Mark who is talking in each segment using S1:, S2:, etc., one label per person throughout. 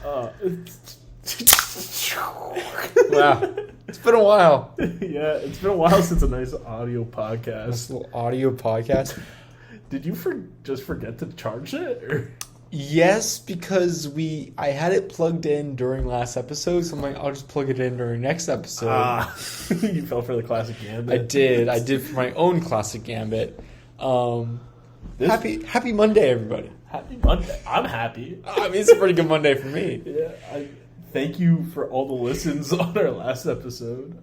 S1: Wow. It's been a while.
S2: Yeah, it's been a while since a nice audio podcast.
S1: This little audio podcast.
S2: Did you just forget to charge it? Or?
S1: Yes, because I had it plugged in during last episode, so I'm like, I'll just plug it in during next episode.
S2: You fell for the classic gambit.
S1: I did for my own classic gambit. Happy Monday, everybody.
S2: Happy Monday. I'm happy.
S1: I mean, it's a pretty good Monday for me.
S2: Yeah, thank you for all the listens on our last episode.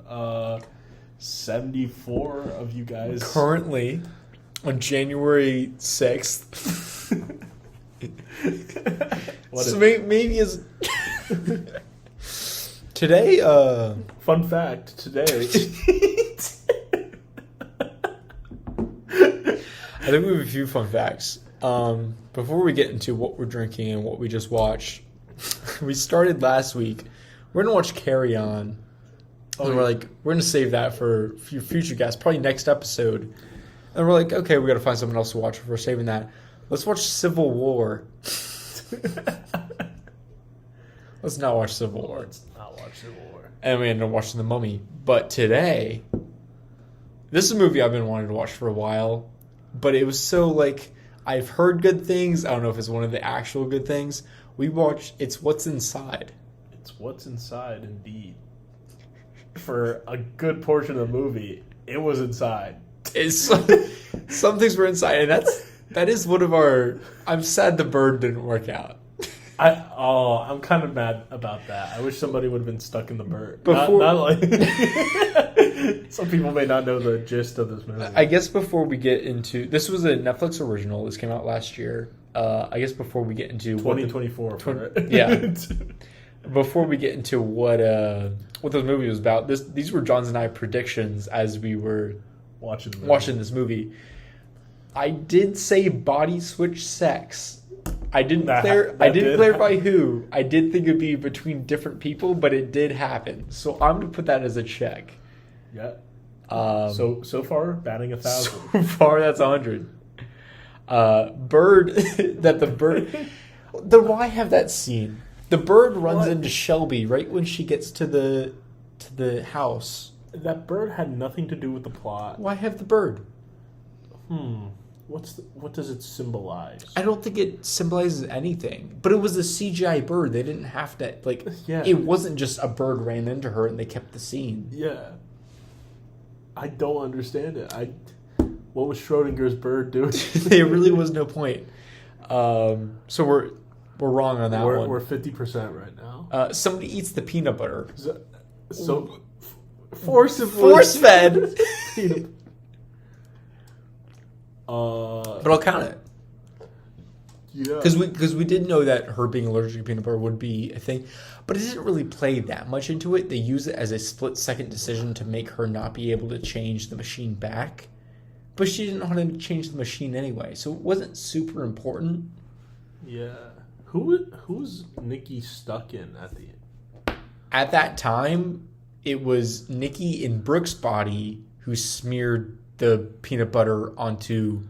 S2: 74 of you guys.
S1: Currently, on January 6th. So maybe as today.
S2: Fun fact today.
S1: I think we have a few fun facts. Before we get into what we're drinking and what we just watched, we started last week. We're gonna watch Carry On. And we're gonna save that for future guests, probably next episode. And we're like, okay, we gotta find someone else to watch if we're saving that. Let's watch Civil War. Let's not watch Civil War.
S2: Let's not watch Civil War.
S1: And we ended up watching The Mummy. But today, this is a movie I've been wanting to watch for a while. But it was so, I've heard good things. I don't know if it's one of the actual good things. We watched It's What's Inside.
S2: It's What's Inside, indeed. For a good portion of the movie, it was inside.
S1: Some things were inside, and that is one of our... I'm sad the bird didn't work out.
S2: I'm kind of mad about that. I wish somebody would have been stuck in the bird. Some people may not know the gist of this movie.
S1: I guess before we get into... This was a Netflix original. This came out last year. I guess before we get into...
S2: 2024 for it.
S1: Yeah. Before we get into what the movie was about, these were John's and I predictions as we were watching this movie. I did say body switch sex. I didn't clarify who. I did think it'd be between different people, but it did happen. So I'm gonna put that as a check.
S2: Yeah. So far, batting 1,000.
S1: So far, that's 100. Bird. Why have that scene? The bird runs into Shelby right when she gets to the house.
S2: That bird had nothing to do with the plot.
S1: Why have the bird?
S2: What does it symbolize?
S1: I don't think it symbolizes anything. But it was a CGI bird. They didn't have to It wasn't just a bird ran into her and they kept the scene.
S2: Yeah. I don't understand it. What was Schrodinger's bird doing?
S1: There really was no point. So we're wrong on that one.
S2: We're 50% right now.
S1: Somebody eats the peanut butter.
S2: So force-fed.
S1: But I'll count it.
S2: Yeah.
S1: Because we did know that her being allergic to peanut butter would be a thing. But it didn't really play that much into it. They use it as a split-second decision to make her not be able to change the machine back. But she didn't know how to change the machine anyway. So it wasn't super important.
S2: Yeah. Who's Nikki stuck in at the end?
S1: At that time, it was Nikki in Brooke's body who smeared the peanut butter onto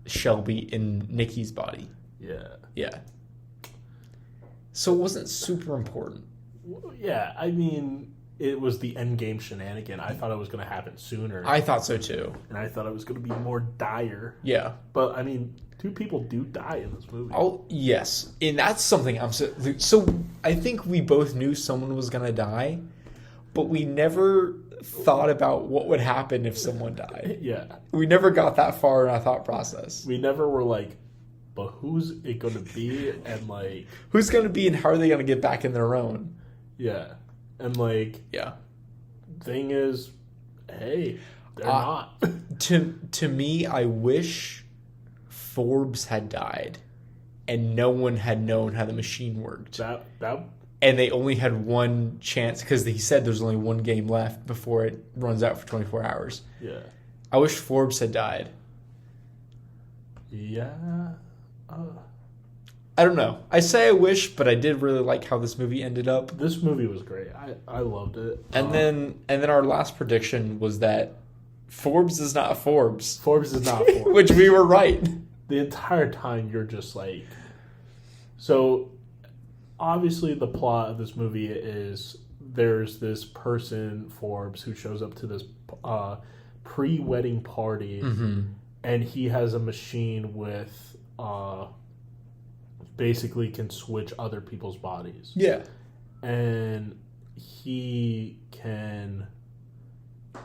S1: Shelby in Nikki's body. Yeah. So it wasn't super important.
S2: Yeah, I mean, it was the endgame shenanigan. I thought it was going to happen sooner.
S1: I thought so too.
S2: And I thought it was going to be more dire.
S1: Yeah.
S2: But, I mean, 2 people do die in this movie.
S1: Oh, yes. And that's something So I think we both knew someone was going to die, but we never thought about what would happen if someone died.
S2: Yeah.
S1: We never got that far in our thought process.
S2: We never were like, but who's it going to be? And
S1: who's going to be and how are they going to get back in their own?
S2: Yeah. And
S1: yeah.
S2: Thing is, hey, they're not.
S1: To me, I wish Forbes had died and no one had known how the machine worked. And they only had one chance because he said there's only one game left before it runs out for 24 hours.
S2: Yeah.
S1: I wish Forbes had died.
S2: Yeah.
S1: I don't know. I say I wish, but I did really like how this movie ended up.
S2: This movie was great. I loved it.
S1: And then our last prediction was that Forbes is not Forbes.
S2: Forbes is not Forbes.
S1: Which we were right.
S2: The entire time you're just like... So, obviously the plot of this movie is there's this person, Forbes, who shows up to this pre-wedding party, and he has a machine with basically can switch other people's bodies.
S1: Yeah.
S2: And he can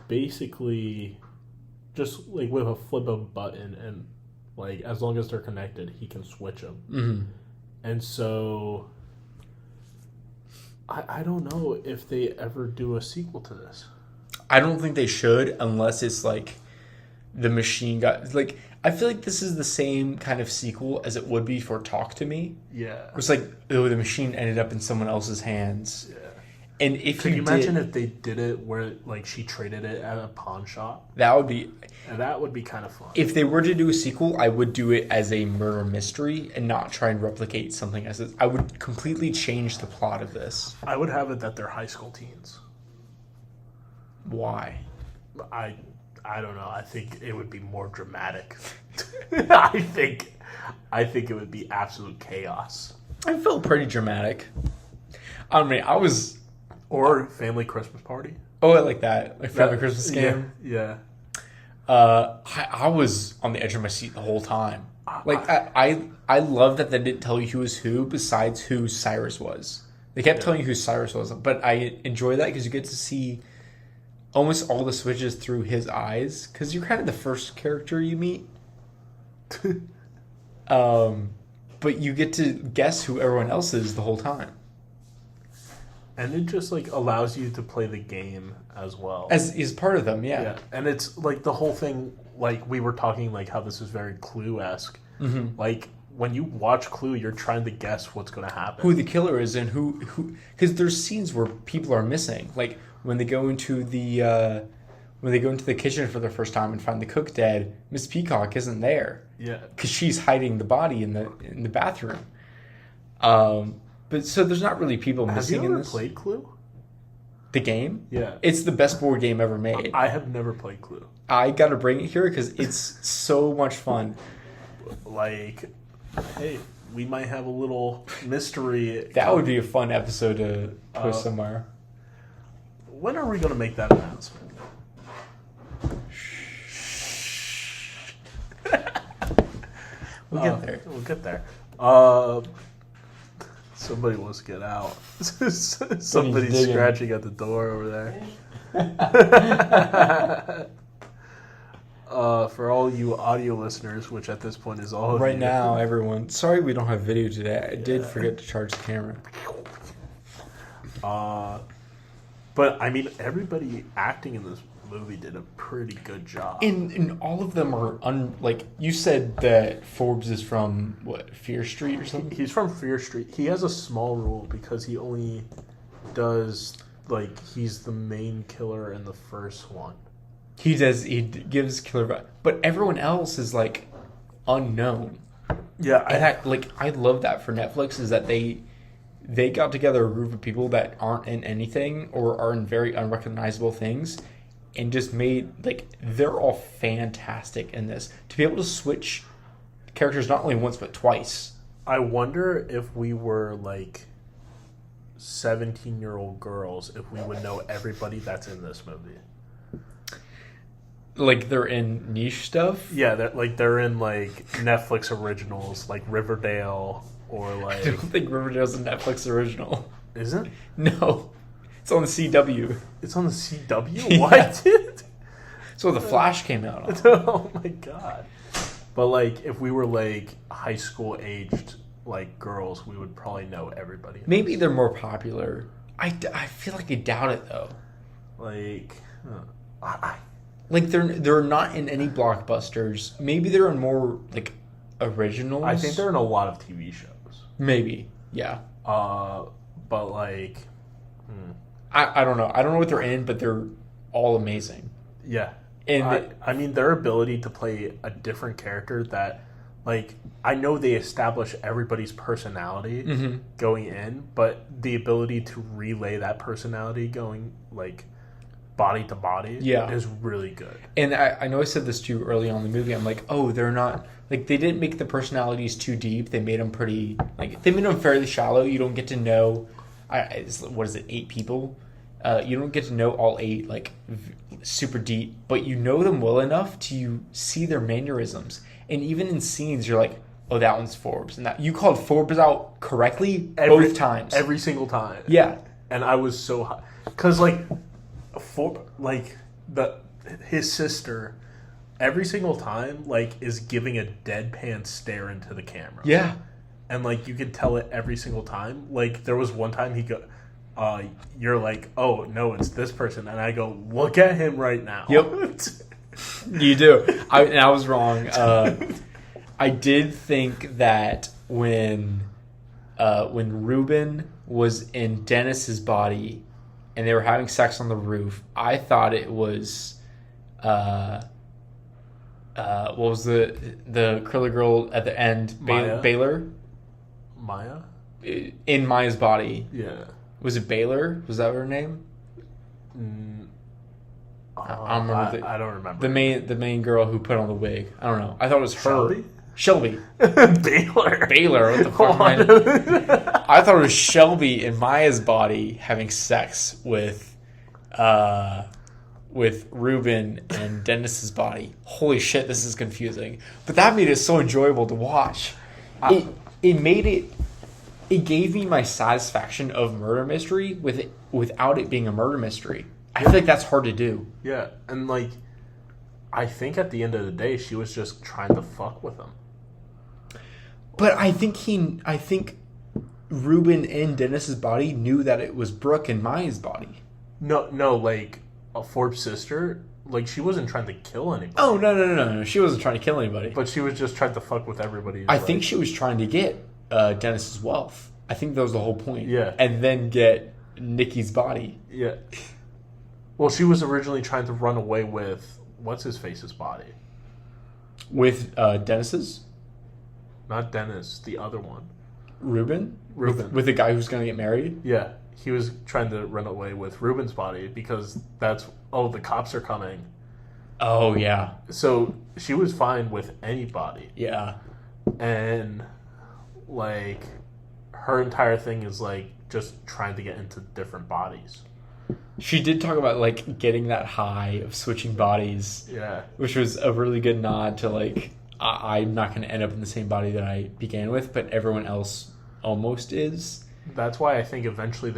S2: basically just like with a flip of a button, and like as long as they're connected, he can switch them. And so I don't know if they ever do a sequel to this.
S1: I don't think they should, unless it's like the machine got like. I feel like this is the same kind of sequel as it would be for Talk to Me.
S2: Yeah,
S1: it's like, oh, the machine ended up in someone else's hands.
S2: Yeah.
S1: And if
S2: Could you imagine if they did it where like she traded it at a pawn shop?
S1: That would be
S2: kind of fun.
S1: If they were to do a sequel, I would do it as a murder mystery and not try and replicate something as it. I would completely change the plot of this.
S2: I would have it that they're high school teens.
S1: Why?
S2: I don't know. I think it would be more dramatic. I think it would be absolute chaos.
S1: I felt pretty dramatic. I mean,
S2: Or family Christmas party.
S1: Oh, I like that. Like family Christmas game.
S2: Yeah.
S1: I was on the edge of my seat the whole time. Like I love that they didn't tell you who was who besides who Cyrus was. They kept telling you who Cyrus was, but I enjoy that because you get to see almost all the switches through his eyes because you're kind of the first character you meet. But you get to guess who everyone else is the whole time.
S2: And it just like allows you to play the game as well.
S1: As is part of them, yeah.
S2: And it's like the whole thing, like we were talking like how this is very Clue-esque. Like when you watch Clue, you're trying to guess what's going to happen.
S1: Who the killer is and who because there's scenes where people are missing. Like when they go into the kitchen for the first time and find the cook dead, Miss Peacock isn't there.
S2: Yeah.
S1: Cuz she's hiding the body in the bathroom. But so there's not really people missing in this.
S2: Have you ever played Clue?
S1: The game?
S2: Yeah.
S1: It's the best board game ever made.
S2: I have never played Clue.
S1: I got to bring it here because it's so much fun.
S2: Like, hey, we might have a little mystery.
S1: That would be a fun episode to post somewhere.
S2: When are we going to make that announcement?
S1: We'll get there.
S2: We'll get there. Somebody wants to get out. Somebody's scratching at the door over there. For all you audio listeners, which at this point is all of
S1: right
S2: you.
S1: now, everyone. Sorry we don't have video today. I did forget to charge the camera.
S2: But I mean, everybody acting in this movie did a pretty good job.
S1: And all of them are like you said that Forbes is from what, Fear Street or something?
S2: He's from Fear Street. He has a small role because he only does like he's the main killer in the first one. He
S1: gives killer vibe. But everyone else is like unknown.
S2: Yeah,
S1: I love that for Netflix is that they got together a group of people that aren't in anything or are in very unrecognizable things and just made, like, they're all fantastic in this. To be able to switch characters not only once but twice.
S2: I wonder if we were, like, 17-year-old girls, if we would know everybody that's in this movie.
S1: Like, they're in niche stuff?
S2: Yeah, they're in, like, Netflix originals, like Riverdale, or, like...
S1: I don't think Riverdale's a Netflix original.
S2: Is it?
S1: No. It's on the CW.
S2: It's on the CW? What?
S1: So the Flash came out on.
S2: Oh my god. But like if we were like high school aged like girls, we would probably know everybody.
S1: Maybe they're more popular. I feel like I doubt it though.
S2: Like
S1: like they're not in any blockbusters. Maybe they're in more like originals.
S2: I think they're in a lot of TV shows.
S1: Maybe. Yeah.
S2: But like
S1: I don't know. I don't know what they're in, but they're all amazing.
S2: Yeah.
S1: And
S2: I mean, their ability to play a different character that, like, I know they establish everybody's personality going in, but the ability to relay that personality going, like, body to body is really good.
S1: And I know I said this to you early on in the movie. I'm like, oh, they're not Like, they didn't make the personalities too deep. They made them they made them fairly shallow. You don't get to know, what is it, 8 people? You don't get to know all 8, like, super deep, but you know them well enough to see their mannerisms. And even in scenes, you're like, oh, that one's Forbes. And that you called Forbes out correctly both times.
S2: Every single time.
S1: Yeah.
S2: And I was so hot. Because, like, his sister... every single time, like, is giving a deadpan stare into the camera.
S1: Yeah.
S2: And, like, you can tell it every single time. Like, there was one time you're like, oh, no, it's this person. And I go, look at him right now.
S1: Yep. You do. I was wrong. I did think that when Ruben was in Dennis's body and they were having sex on the roof, I thought it was... what was the curly girl at the end? Baylor?
S2: Maya?
S1: In Maya's body.
S2: Yeah.
S1: Was it Baylor? Was that her name? I
S2: don't remember.
S1: The main girl who put on the wig. I don't know. I thought it was her. Shelby. Baylor. What the fuck? I thought it was Shelby in Maya's body having sex with Ruben and Dennis's body. Holy shit, this is confusing. But that made it so enjoyable to watch. It gave me my satisfaction of murder mystery without it being a murder mystery. I feel like that's hard to do.
S2: Yeah, and like, I think at the end of the day, she was just trying to fuck with him.
S1: But I think Ruben in Dennis's body knew that it was Brooke in Maya's body.
S2: No, like a Forbes sister, like she wasn't trying to kill anybody.
S1: Oh no! She wasn't trying to kill anybody.
S2: But she was just trying to fuck with everybody.
S1: I think she was trying to get Dennis's wealth. I think that was the whole point.
S2: Yeah,
S1: and then get Nikki's body.
S2: Yeah. Well, she was originally trying to run away with what's his face's body.
S1: With Dennis's.
S2: Not Dennis, the other one.
S1: Ruben? With the guy who's going to get married?
S2: Yeah. He was trying to run away with Ruben's body because the cops are coming.
S1: Oh, yeah.
S2: So she was fine with anybody.
S1: Yeah.
S2: And, like, her entire thing is, like, just trying to get into different bodies.
S1: She did talk about, like, getting that high of switching bodies.
S2: Yeah. Which
S1: was a really good nod to, like... I'm not going to end up in the same body that I began with, but everyone else almost is.
S2: That's why I think eventually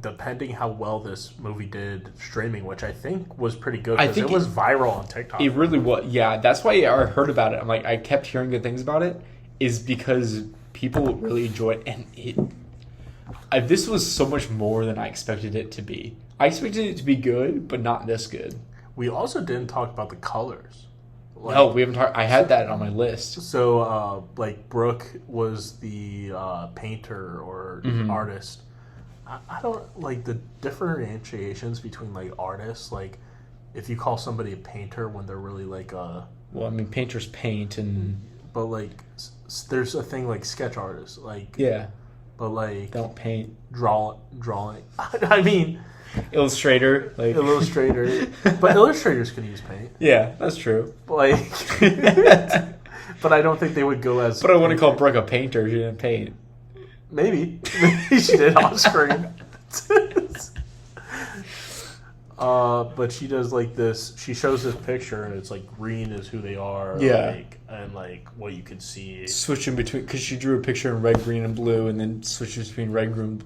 S2: depending how well this movie did streaming, which I think was pretty good, because it was viral on TikTok.
S1: It really was. Yeah, that's why I heard about it. I'm like, I kept hearing good things about it, is because people really enjoy it, and this was so much more than I expected it to be. I expected it to be good, but not this good.
S2: We also didn't talk about the colors.
S1: Like, no, we haven't talked. I had that on my list.
S2: So, like, Brooke was the painter or artist. I don't like the differentiations between like artists. Like, if you call somebody a painter when they're really like a.
S1: Well, I mean, painters paint and.
S2: But like, there's a thing like sketch artists. Like.
S1: Yeah.
S2: But like.
S1: Don't paint.
S2: Drawing. I mean.
S1: Illustrator,
S2: but illustrators can use paint.
S1: Yeah, that's true.
S2: But I don't think they would go as.
S1: But I wouldn't call Brooke a painter. She didn't paint.
S2: Maybe she did on screen. But she does like this. She shows this picture, and it's like green is who they are.
S1: Yeah,
S2: and like what you can see.
S1: Switching between, because she drew a picture in red, green, and blue, and then switches between red, green,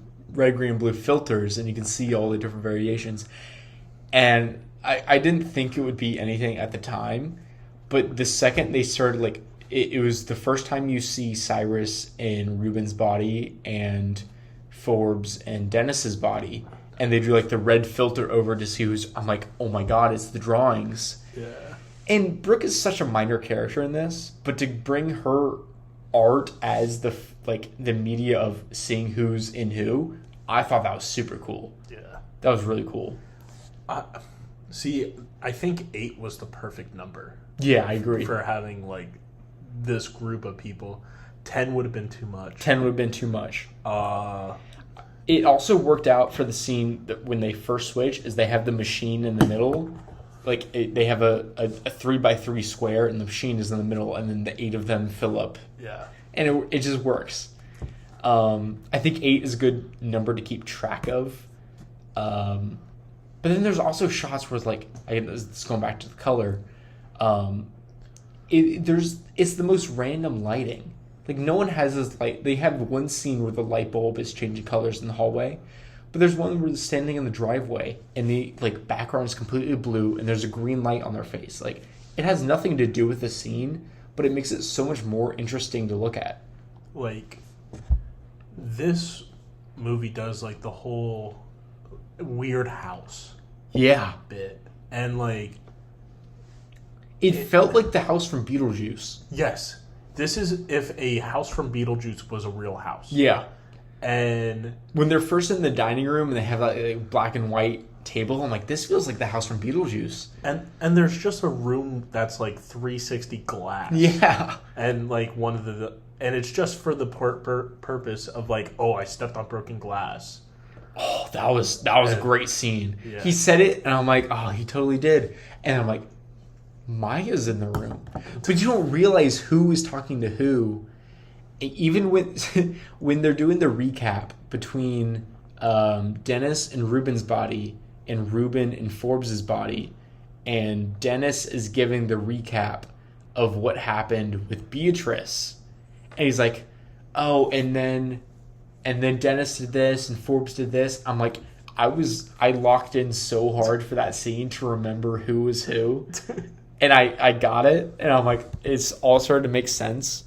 S1: and blue filters, and you can see all the different variations. And I didn't think it would be anything at the time, but the second they started, like, it was the first time you see Cyrus in Ruben's body and Forbes and Dennis's body, and they drew like the red filter over to see who's. I'm like, oh my god, it's the drawings.
S2: Yeah.
S1: And Brooke is such a minor character in this, but to bring her art as the media of seeing who's in who, I thought that was super cool.
S2: Yeah.
S1: That was really cool.
S2: See, I think 8 was the perfect number.
S1: Yeah, I agree.
S2: For having, like, this group of people. 10 would have been too much.
S1: 10 would have been too much. It also worked out for the scene that when they first switch, is they have the machine in the middle, they have a 3x3 square, and the machine is in the middle, and then the 8 of them fill up.
S2: Yeah.
S1: And it just works. I think 8 is a good number to keep track of. But then there's also shots where it's like, this going back to the color. It's the most random lighting. Like, no one has this light. They have one scene where the light bulb is changing colors in the hallway, but there's one where they're standing in the driveway and the background is completely blue and there's a green light on their face. Like, it has nothing to do with the scene, but it makes it so much more interesting to look at.
S2: Like, this movie does the whole weird house bit, and
S1: it felt like the house from Beetlejuice.
S2: Yes, this is if a house from Beetlejuice was a real house.
S1: Yeah. And
S2: when
S1: they're first in the dining room and they have that black and white table, I'm like, this feels like the house from Beetlejuice.
S2: And there's just a room that's 360 glass.
S1: Yeah.
S2: And one of and it's just for the purpose of I stepped on broken glass.
S1: Oh, that was a great scene.
S2: Yeah.
S1: He said it, and I'm like, oh, he totally did. And I'm like, Maya's in the room. But you don't realize who is talking to who. Even when they're doing the recap between Dennis and Ruben's body and Ruben and Forbes' body, and Dennis is giving the recap of what happened with Beatrice. And he's like, oh, and then Dennis did this and Forbes did this. I'm like, I locked in so hard for that scene to remember who was who. And I got it. And I'm like, it's all started to make sense.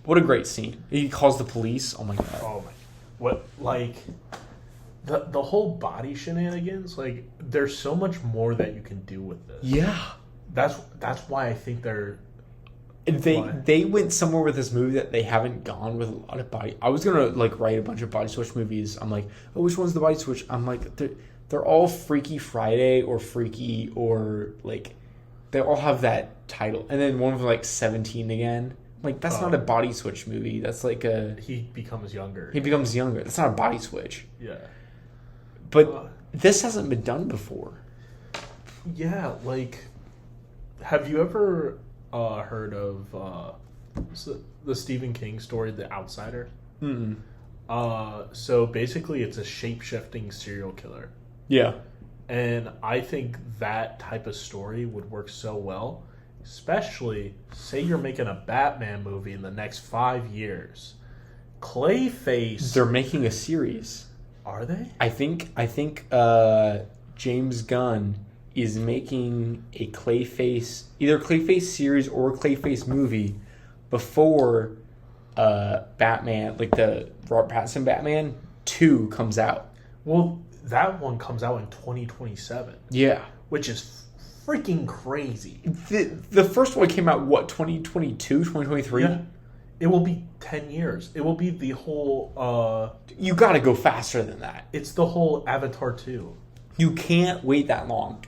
S1: What a great scene. He calls the police. Oh my god.
S2: Oh my. What, the whole body shenanigans, there's so much more that you can do with this.
S1: Yeah.
S2: That's why I think
S1: they went somewhere with this movie that they haven't gone with a lot of body. I was gonna write a bunch of body switch movies. I'm like, oh, which one's the body switch? I'm like, they're all Freaky Friday or Freaky or they all have that title. And then one of them 17 again. That's not a body switch movie. That's
S2: he becomes younger.
S1: That's not a body switch.
S2: Yeah.
S1: But this hasn't been done before.
S2: Yeah, have you ever heard of the Stephen King story, The Outsider?
S1: Mm-mm.
S2: So basically it's a shape-shifting serial killer.
S1: Yeah.
S2: And I think that type of story would work so well. Especially, say you're making a Batman movie in the next 5 years. Clayface.
S1: They're making a series.
S2: Are they?
S1: I think James Gunn is making a Clayface, either Clayface series or a Clayface movie before Batman, the Robert Pattinson Batman 2 comes out.
S2: Well, that one comes out in 2027.
S1: Yeah.
S2: Which is freaking crazy.
S1: The first one came out, 2022, 2023?
S2: Yeah. It will be 10 years. It will be the whole...
S1: you gotta go faster than that.
S2: It's the whole Avatar 2.
S1: You can't wait that long.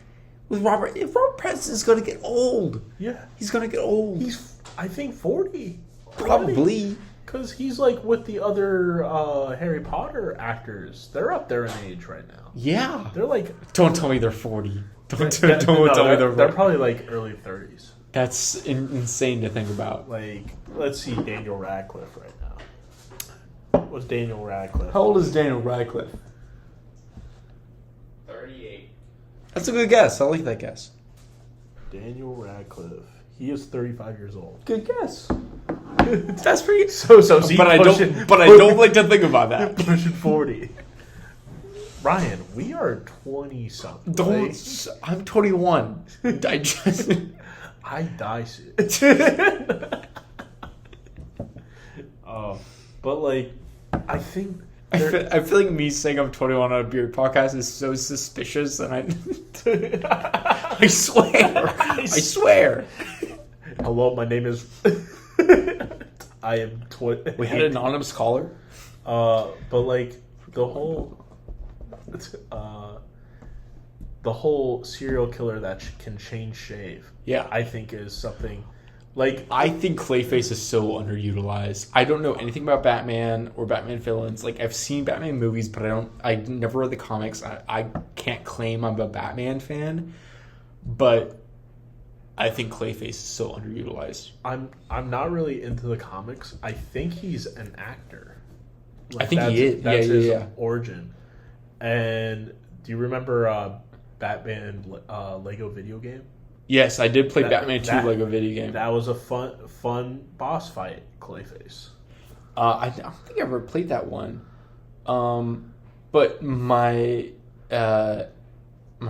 S1: If Robert Pattinson's gonna get old.
S2: Yeah.
S1: He's gonna get old.
S2: He's, I think, 40.
S1: Probably.
S2: Because he's with the other Harry Potter actors. They're up there in age right now.
S1: Yeah.
S2: They're
S1: Don't tell me they're 40. Don't tell me
S2: they're probably early 30s.
S1: That's insane to think about.
S2: Let's see Daniel Radcliffe right now. What's Daniel Radcliffe?
S1: How old is Daniel Radcliffe?
S3: 38.
S1: That's a good guess. I like that guess.
S2: Daniel Radcliffe. He is 35 years old.
S1: Good guess. That's pretty.
S2: See,
S1: but I don't like to think about that.
S2: Pushing 40. Ryan, we are 20-something.
S1: I'm 21.
S2: I die soon. But I think
S1: I feel like me saying I'm 21 on a beard podcast is so suspicious, and I swear, I swear.
S2: Hello, my name is. I am 20.
S1: We had an anonymous caller.
S2: But the whole serial killer that can change shave.
S1: Yeah,
S2: I think is something Like,
S1: I think Clayface is so underutilized. I don't know anything about Batman or Batman villains. Like, I've seen Batman movies, but I never read the comics. I can't claim I'm a Batman fan, but I think Clayface is so underutilized.
S2: I'm not really into the comics. I think he's an actor.
S1: Like, I think he is.
S2: That's his origin. And do you remember Batman Lego video game?
S1: Yes, I did play Batman 2 Lego video game.
S2: That was a fun boss fight, Clayface.
S1: I don't think I ever played that one. But my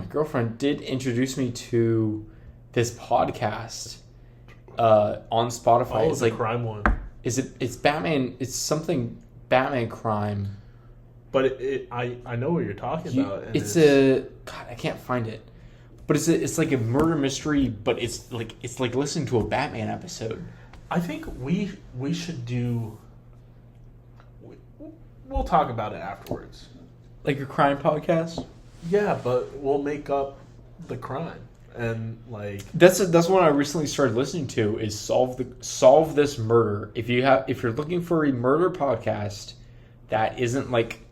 S1: girlfriend did introduce me to this podcast on Spotify.
S2: Oh, it's like crime one.
S1: It's Batman. It's something Batman crime.
S2: But I know what you're talking about. And
S1: God, I can't find it. But it's like a murder mystery, but it's like listening to a Batman episode.
S2: I think we should do. We'll talk about it afterwards.
S1: Like a crime podcast.
S2: Yeah, but we'll make up the crime and like.
S1: That's what I recently started listening to is solve this murder. If you're looking for a murder podcast that isn't like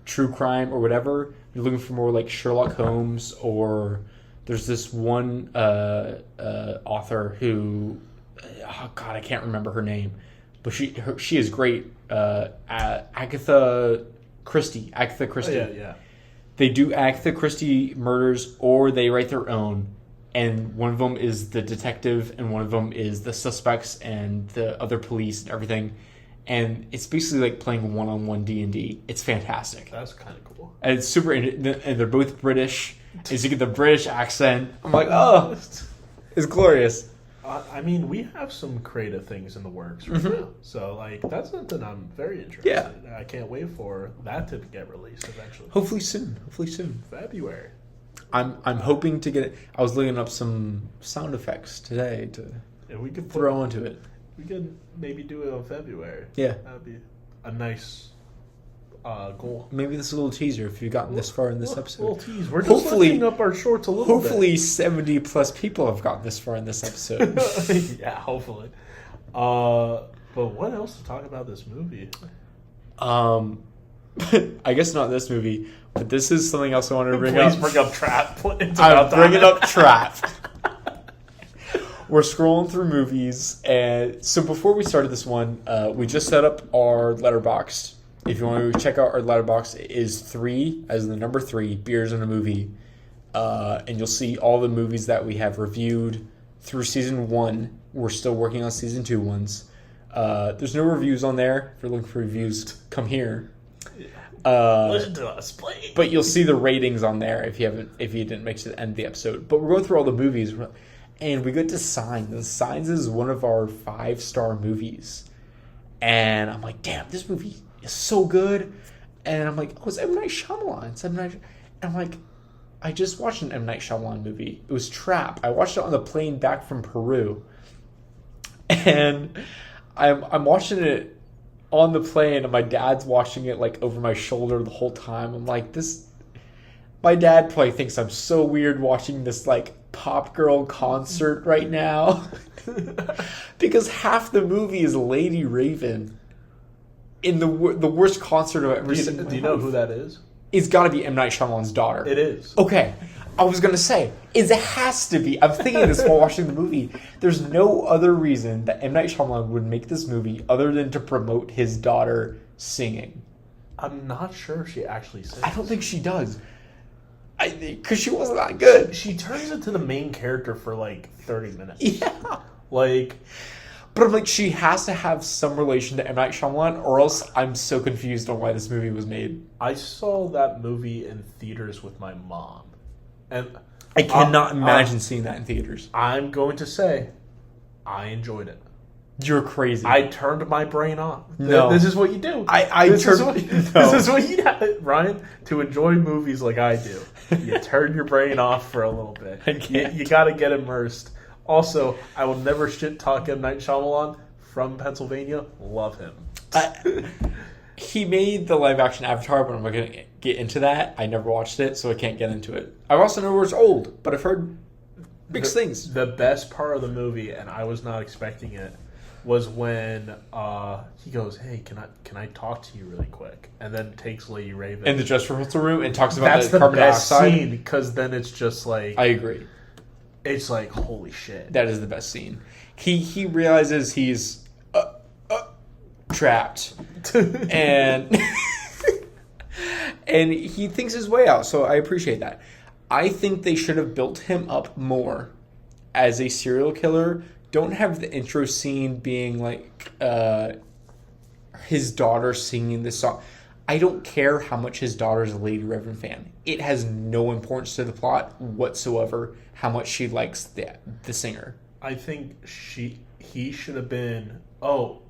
S1: true crime or whatever, you're looking for more like Sherlock Holmes or. There's this one author who, oh God, I can't remember her name, but she is great. Agatha Christie.
S2: Oh, yeah.
S1: They do Agatha Christie murders, or they write their own, and one of them is the detective, and one of them is the suspects and the other police and everything. And it's basically like playing one-on-one D&D. It's fantastic.
S2: That's kind of cool.
S1: And it's super, and they're both British. As you get the British accent, I'm like, oh, it's glorious.
S2: I mean, we have some creative things in the works right now. So, like, that's something I'm very interested in. I can't wait for that to get released eventually.
S1: Hopefully soon.
S2: February.
S1: I'm hoping to get it. I was looking up some sound effects today to throw into it.
S2: We could maybe do it in February.
S1: Yeah.
S2: That would be a nice goal.
S1: Maybe this is a little teaser if you've gotten this far in this episode.
S2: Little tease. We're just lifting up our shorts a little bit.
S1: Hopefully 70 plus people have gotten this far in this episode.
S2: Yeah, hopefully. But what else to talk about this movie?
S1: I guess not this movie, but this is something else I wanted to bring up.
S2: Please bring up Trap.
S1: I'm bringing up Trap. We're scrolling through movies, and so before we started this one, we just set up our Letterboxd. If you want to check out our Letterboxd, it is 3, as in the number 3, beers in a movie, and you'll see all the movies that we have reviewed through season 1. We're still working on season 2 ones. There's no reviews on there. If you're looking for reviews, come here.
S2: Listen to us, please.
S1: But you'll see the ratings on there if you didn't make it to the end of the episode. But we're going through all the movies. And we get to Signs. And Signs is one of our 5-star movies. And I'm like, damn, this movie is so good. And I'm like, oh, it's M. Night Shyamalan. And I'm like, I just watched an M. Night Shyamalan movie. It was Trap. I watched it on the plane back from Peru. And I'm watching it on the plane, and my dad's watching it like over my shoulder the whole time. I'm like, my dad probably thinks I'm so weird watching this like pop girl concert right now. Because half the movie is Lady Raven in the worst concert I've ever seen.
S2: Do you know who that is?
S1: It's got to be M. Night Shyamalan's daughter.
S2: It is.
S1: Okay. I was going to say, it has to be. I'm thinking this while watching the movie. There's no other reason that M. Night Shyamalan would make this movie other than to promote his daughter singing.
S2: I'm not sure if she actually sings.
S1: I don't think she does. Because she wasn't that good.
S2: She turns into the main character for like 30 minutes.
S1: Yeah.
S2: Like...
S1: But I'm like, she has to have some relation to M. Night Shyamalan, or else I'm so confused on why this movie was made.
S2: I saw that movie in theaters with my mom. And
S1: I cannot imagine seeing that in theaters.
S2: I'm going to say, I enjoyed it.
S1: You're crazy.
S2: I turned my brain off.
S1: No.
S2: This is what you do. This is what you have, Ryan, to enjoy movies like I do. You turn your brain off for a little bit.
S1: I can't.
S2: You got to get immersed. Also, I will never shit talk M. Night Shyamalan from Pennsylvania. Love him.
S1: He made the live action Avatar, but I'm not going to get into that. I never watched it, so I can't get into it. I also know it's old, but I've heard Mixed things.
S2: The best part of the movie, and I was not expecting it, was when he goes, "Hey, can I talk to you really quick?" And then takes Lady Raven
S1: in the dress rehearsal room and talks about
S2: that's the
S1: carbon
S2: best
S1: dioxide
S2: scene, because then it's just like,
S1: I agree.
S2: It's like, holy shit.
S1: That is the best scene. He realizes he's trapped, and and he thinks his way out. So I appreciate that. I think they should have built him up more as a serial killer. Don't have the intro scene being like his daughter singing this song. I don't care how much his daughter's a Lady Reverend fan. It has no importance to the plot whatsoever how much she likes the singer.
S2: I think he should have been,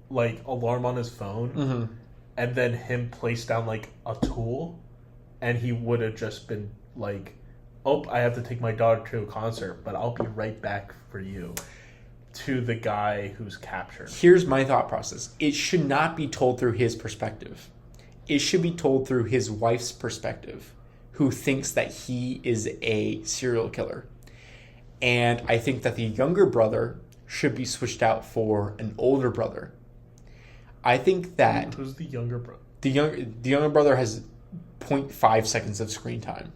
S2: like, alarm on his phone, and then him place down, like, a tool, and he would have just been like, I have to take my daughter to a concert, but I'll be right back for you, to the guy who's captured.
S1: Here's my thought process. It should not be told through his perspective. It should be told through his wife's perspective, who thinks that he is a serial killer. And I think that the younger brother should be switched out for an older brother. I think that...
S2: Who's the younger brother?
S1: The younger brother has 0.5 seconds of screen time.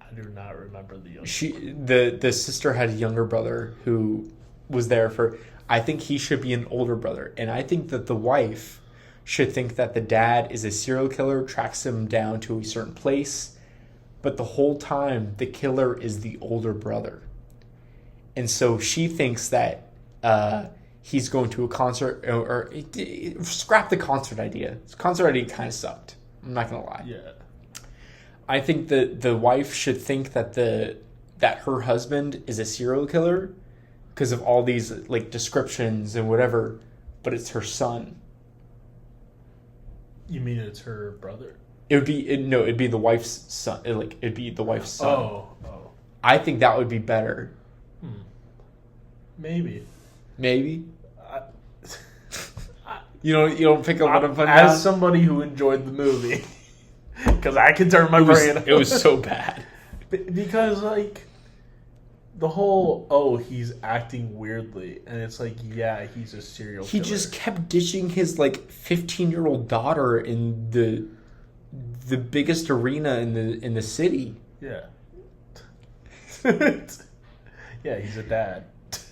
S2: I do not remember the younger
S1: The sister had a younger brother who was there for... I think he should be an older brother. And I think that the wife should think that the dad is a serial killer, tracks him down to a certain place, but the whole time the killer is the older brother. And so she thinks that he's going to a concert, or scrap the concert idea. The concert idea kind of sucked. I'm not going to lie.
S2: Yeah.
S1: I think that the wife should think that that her husband is a serial killer because of all these like descriptions and whatever, but it's her son.
S2: You mean it's her brother?
S1: It'd be the wife's son. It'd be the wife's son.
S2: Oh.
S1: I think that would be better.
S2: Maybe.
S1: You don't pick up what I'm putting
S2: down?
S1: As
S2: somebody who enjoyed the movie, because I can turn my brain.
S1: It was so bad.
S2: Because like the whole he's acting weirdly, and it's like, yeah, he's a serial killer.
S1: He just kept ditching his like 15-year-old daughter in the biggest arena in the city.
S2: Yeah. Yeah, he's a dad.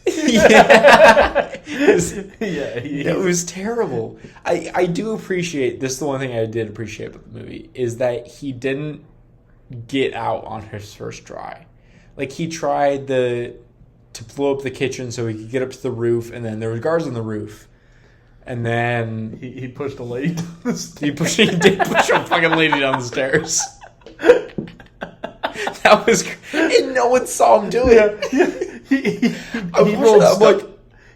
S1: Yeah.
S2: It
S1: was terrible. I do appreciate this. The one thing I did appreciate about the movie is that he didn't get out on his first try. Like, he tried to blow up the kitchen so he could get up to the roof, and then there were guards on the roof. And then
S2: he pushed a lady down the stairs.
S1: He did push a fucking lady down the stairs. That was, and no one saw him do it.
S2: Yeah.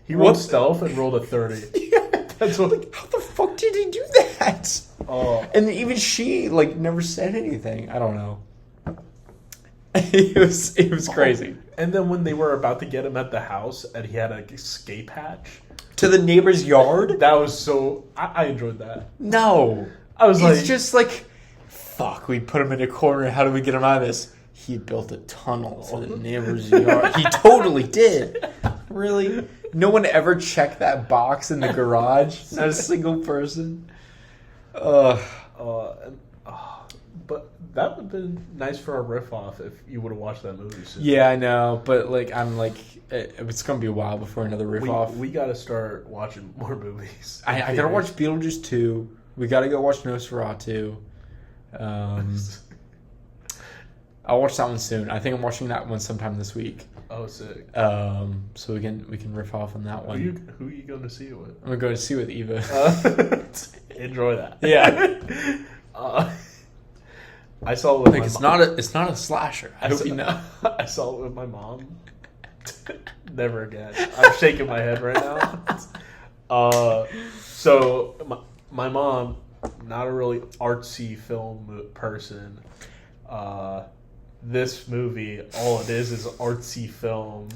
S2: He rolled stealth and rolled a 30.
S1: Yeah. That's what. Like, how the fuck did he do that?
S2: Oh.
S1: And even she never said anything. I don't know. It was crazy.
S2: And then when they were about to get him at the house and he had an escape hatch
S1: to the neighbor's yard,
S2: that was so. I enjoyed that.
S1: No,
S2: I was
S1: it's just like, fuck. We put him in a corner. How do we get him out of this? He built a tunnel to the neighbor's yard. He totally did. Really? No one ever checked that box in the garage? Not a single person?
S2: But that would have been nice for a riff-off if you would have watched that movie soon.
S1: Yeah, I know. But, it's going to be a while before another riff-off.
S2: We got to start watching more movies.
S1: I got to watch Beetlejuice 2. We got to go watch Nosferatu. I'll watch that one soon. I think I'm watching that one sometime this week.
S2: Oh, sick.
S1: So we can riff off on that one.
S2: Who are you going to see it with?
S1: I'm going to go to see it with Eva.
S2: Enjoy that.
S1: Yeah.
S2: I saw it with my mom.
S1: It's not a slasher. I hope you know.
S2: I saw it with my mom. Never again. I'm shaking my head right now. So my mom, not a really artsy film person. This movie, all it is artsy film.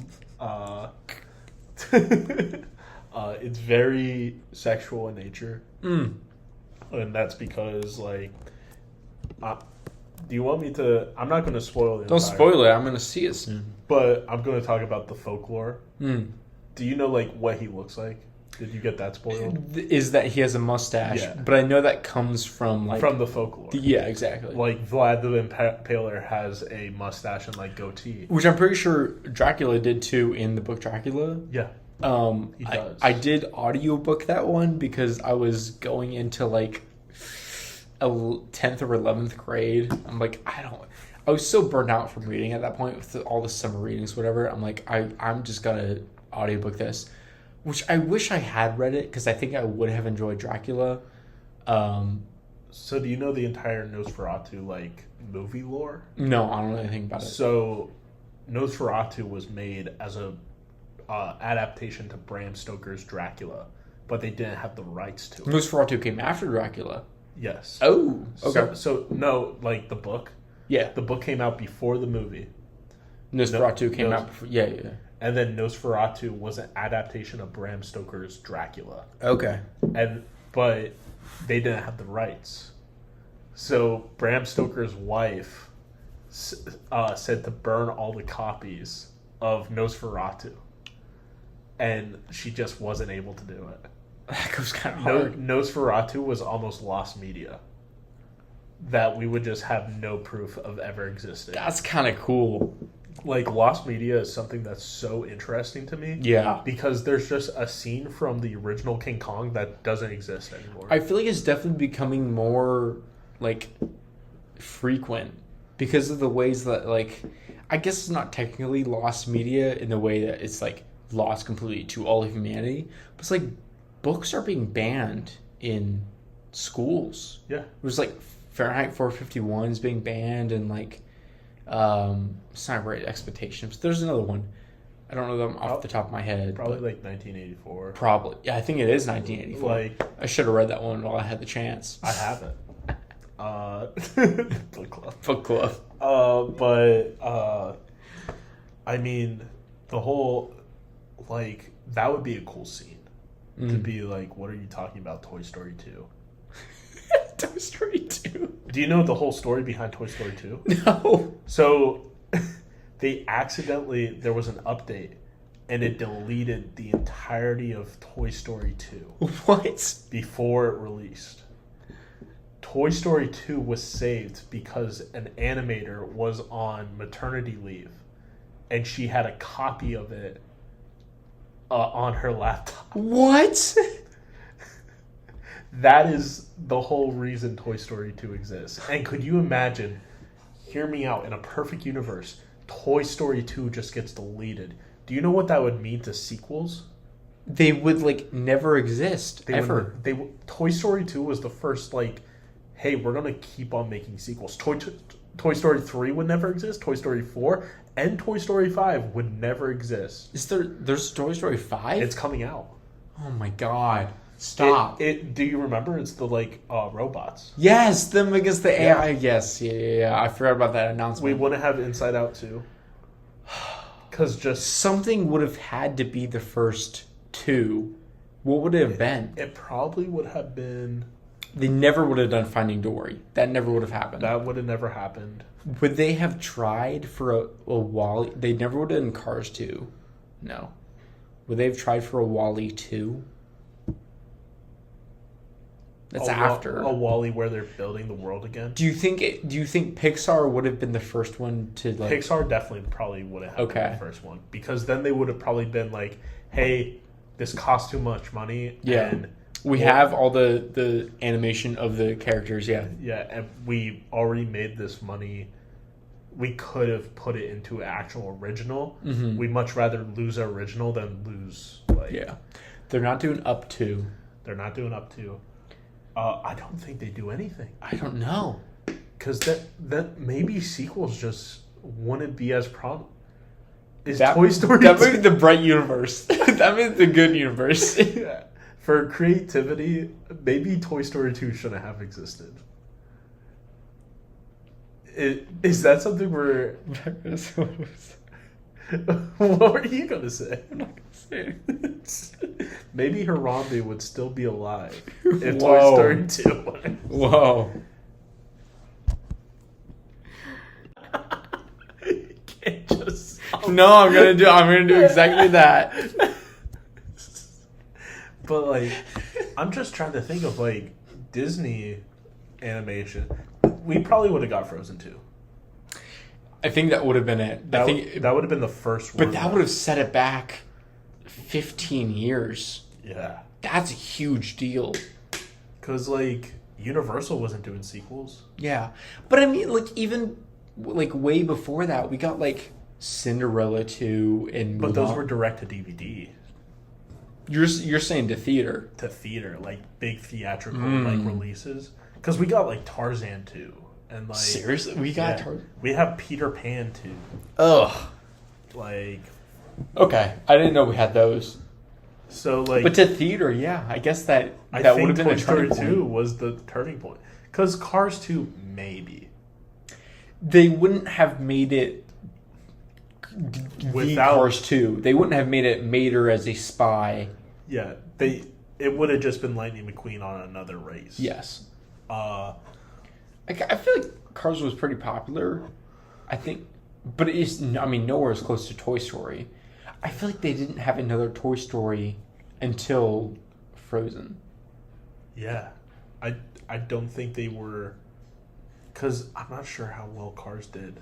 S2: It's very sexual in nature, and that's because Do you want me to? I'm not going to spoil it.
S1: Don't spoil it. I'm going to see it soon.
S2: But I'm going to talk about the folklore.
S1: Mm.
S2: Do you know like what he looks like? Did you get that spoiled?
S1: Is that he has a mustache?
S2: Yeah.
S1: But I know that comes from like
S2: from the folklore.
S1: Yeah, exactly.
S2: Like Vlad the Impaler has a mustache and like goatee,
S1: which I'm pretty sure Dracula did too in the book Dracula.
S2: Yeah.
S1: He does. I did audiobook that one because I was going into like 10th or 11th grade. I'm like, I was so burnt out from reading at that point with all the summer readings, whatever. I'm like, I'm just gonna audiobook this, which I wish I had read it because I think I would have enjoyed Dracula.
S2: So do you know the entire Nosferatu like movie lore?
S1: No, I don't know anything about it.
S2: So Nosferatu was made as a adaptation to Bram Stoker's Dracula, but they didn't have the rights to it.
S1: Nosferatu came after Dracula.
S2: Yes.
S1: Oh, okay.
S2: So no, like the book.
S1: Yeah.
S2: The book came out before the movie.
S1: Nosferatu came out before. Yeah.
S2: And then Nosferatu was an adaptation of Bram Stoker's Dracula.
S1: Okay.
S2: But they didn't have the rights. So Bram Stoker's wife said to burn all the copies of Nosferatu. And she just wasn't able to do it.
S1: That goes kind of hard.
S2: Nosferatu was almost lost media. That we would just have no proof of ever existing.
S1: That's kind of cool.
S2: Like, lost media is something that's so interesting to me.
S1: Yeah.
S2: Because there's just a scene from the original King Kong that doesn't exist anymore.
S1: I feel like it's definitely becoming more, like, frequent because of the ways that, like, I guess it's not technically lost media in the way that it's, like, lost completely to all of humanity. But it's like books are being banned in schools.
S2: Yeah.
S1: There's, like, Fahrenheit 451 is being banned and, like, it's not Great Expectations. There's another one. I don't know them off the top of my head.
S2: Probably like 1984.
S1: Probably. Yeah, I think it is 1984.
S2: Like,
S1: I should have read that one while I had the chance.
S2: I haven't.
S1: Book club.
S2: I mean, the whole, like, that would be a cool scene. To be like, what are you talking about, Toy Story 2?
S1: Toy Story 2?
S2: Do you know the whole story behind Toy Story 2?
S1: No.
S2: So, there was an update, and it deleted the entirety of Toy Story 2.
S1: What?
S2: Before it released. Toy Story 2 was saved because an animator was on maternity leave, and she had a copy of it on her laptop.
S1: What?
S2: That is the whole reason Toy Story 2 exists. And could you imagine, hear me out, in a perfect universe, Toy Story 2 just gets deleted. Do you know what that would mean to sequels?
S1: They would, like, never exist, ever.
S2: Toy Story 2 was the first, like, hey, we're going to keep on making sequels. Toy Story 3 would never exist. Toy Story 4 and Toy Story 5 would never exist.
S1: There's Toy Story 5?
S2: It's coming out.
S1: Oh my god. Stop.
S2: Do you remember? It's the, like, robots.
S1: Yes, them against the AI. Yes, yeah. I forgot about that announcement.
S2: We wouldn't have Inside Out 2. Because just...
S1: Something would have had to be the first two. What would it have been?
S2: It probably would have been...
S1: They never would have done Finding Dory. That never would have happened.
S2: That would have never happened.
S1: Would they have tried for a Wall-E? They never would have done Cars 2. No. Would they have tried for a Wall-E 2? That's after
S2: a Wall-E where they're building the world again.
S1: Do you think Pixar would have been the first one to like?
S2: Pixar definitely probably would have been the first one because then they would have probably been like, "Hey, this costs too much money."
S1: Yeah, and we have all the animation of the characters. Yeah,
S2: and we already made this money. We could have put it into an actual original. Mm-hmm. We'd much rather lose our original than lose like.
S1: Yeah, they're not doing Up 2.
S2: They're not doing Up 2. I don't think they do anything.
S1: I don't know.
S2: Because that maybe sequels just wouldn't be as problem.
S1: Toy Story that would be the bright universe. That means the good universe.
S2: Yeah. For creativity, maybe Toy Story 2 shouldn't have existed. Is that something where... What were you going to say? I'm not going to say. Maybe Harambe would still be alive if Toy Story 2 was.
S1: Whoa. No, I'm gonna do exactly that.
S2: But like, I'm just trying to think of like Disney animation. We probably would have got Frozen 2.
S1: I think that would have been it.
S2: That would have been the first one.
S1: But that would have set it back 15 years.
S2: Yeah.
S1: That's a huge deal.
S2: Because, like, Universal wasn't doing sequels.
S1: Yeah. But I mean, like, even, like, way before that, we got, like, Cinderella 2 and Mulan.
S2: But those were direct to DVD.
S1: You're saying to theater.
S2: To theater, like, big theatrical, like, releases. Because we got, like, Tarzan 2. And like,
S1: seriously? We got
S2: we have Peter Pan 2.
S1: Ugh.
S2: Like...
S1: Okay. I didn't know we had those.
S2: So, like...
S1: But to theater, yeah. I guess that would have been a turning point.
S2: 2 was the turning point. Because Cars 2, maybe.
S1: They wouldn't have made it... Without Cars 2. They wouldn't have made it Mater as a spy.
S2: Yeah. It would have just been Lightning McQueen on another race.
S1: Yes. I feel like Cars was pretty popular. I think... But it's, I mean, nowhere as close to Toy Story. I feel like they didn't have another Toy Story until Frozen.
S2: Yeah. I don't think they were... Because I'm not sure how well Cars did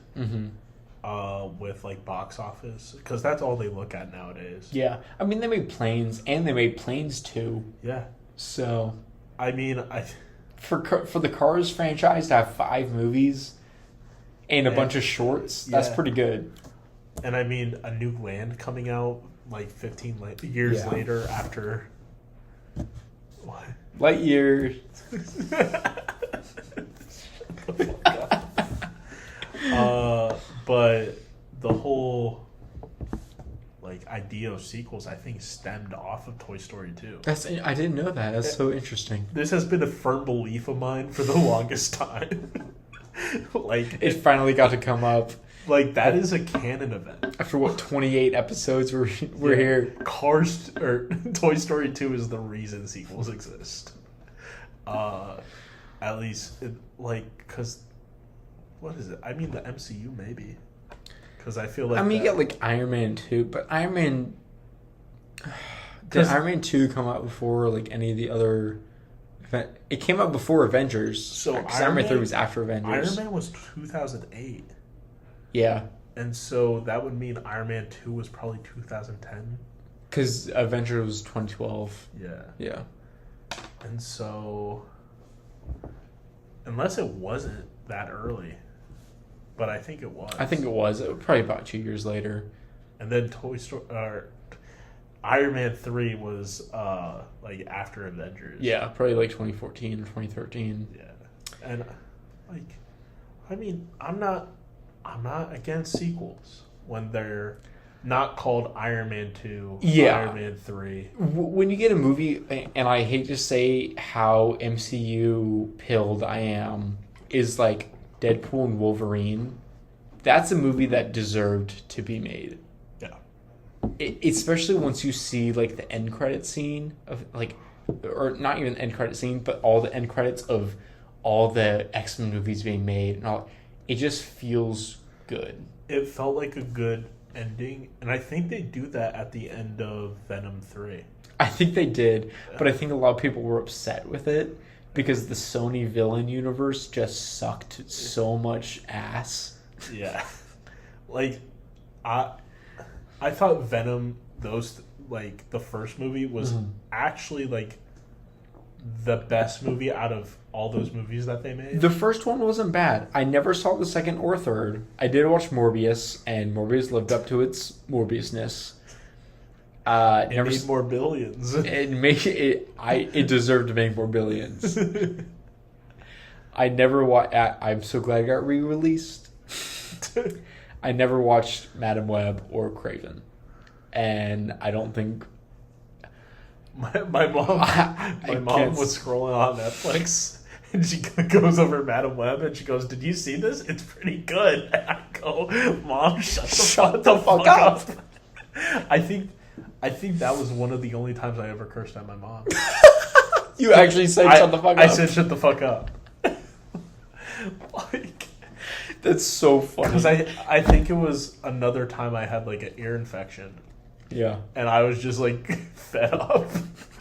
S2: with, like, box office. Because that's all they look at nowadays.
S1: Yeah. I mean, they made Planes, and they made Planes 2.
S2: Yeah.
S1: So...
S2: I mean,
S1: For the Cars franchise to have 5 movies and a bunch of shorts, that's pretty good.
S2: And I mean, a new Land coming out like 15 years later after... What?
S1: Light years.
S2: But the whole like idea of sequels, I think, stemmed off of Toy Story 2.
S1: I didn't know that. That's so interesting.
S2: This has been a firm belief of mine for the longest time. Like,
S1: it finally got to come up.
S2: Like, that is a canon event.
S1: After what, 28 episodes we're here.
S2: Cars or Toy Story 2 is the reason sequels exist. At least, because what is it? I mean, the MCU maybe. Because I feel like...
S1: I mean, you get, like, Iron Man 2, but Iron Man... Did Iron Man 2 come out before, like, any of the other... It came out before Avengers.
S2: So
S1: Iron Man 3 was after Avengers.
S2: Iron Man was 2008.
S1: Yeah.
S2: And so that would mean Iron Man 2 was probably 2010.
S1: Because Avengers was 2012.
S2: Yeah.
S1: Yeah.
S2: And so... Unless it wasn't that early... But I think it was.
S1: I think it was. It was probably about 2 years later.
S2: And then Iron Man 3 was like after Avengers.
S1: Yeah, probably like 2014 or 2013.
S2: Yeah. And like, I mean, I'm not against sequels when they're not called Iron Man 2, Iron Man 3.
S1: When you get a movie, and I hate to say how MCU pilled I am, is like Deadpool and Wolverine, that's a movie that deserved to be made.
S2: Yeah.
S1: Especially once you see like the end credit scene of like, or not even the end credit scene, but all the end credits of all the X-Men movies being made and all. It just feels good.
S2: It felt like a good ending, and I think they do that at the end of Venom 3.
S1: I think they did, but I think a lot of people were upset with it. Because the Sony villain universe just sucked so much ass.
S2: Yeah. Like, I thought Venom, the first movie was actually, like, the best movie out of all those movies that they made.
S1: The first one wasn't bad. I never saw the second or third. I did watch Morbius, and Morbius lived up to its Morbiusness.
S2: It made more billions.
S1: It deserved to make more billions. I never watched. I'm so glad it got re-released. I never watched Madam Web or Craven, and I don't think
S2: my mom. My mom was scrolling on Netflix, and she goes over Madam Web, and she goes, "Did you see this? It's pretty good." And I go, "Mom, shut the fuck up." I think that was one of the only times I ever cursed at my mom.
S1: You actually said shut the fuck up?
S2: I said shut the fuck up.
S1: That's so funny.
S2: Because I think it was another time I had like an ear infection.
S1: Yeah.
S2: And I was just like fed up.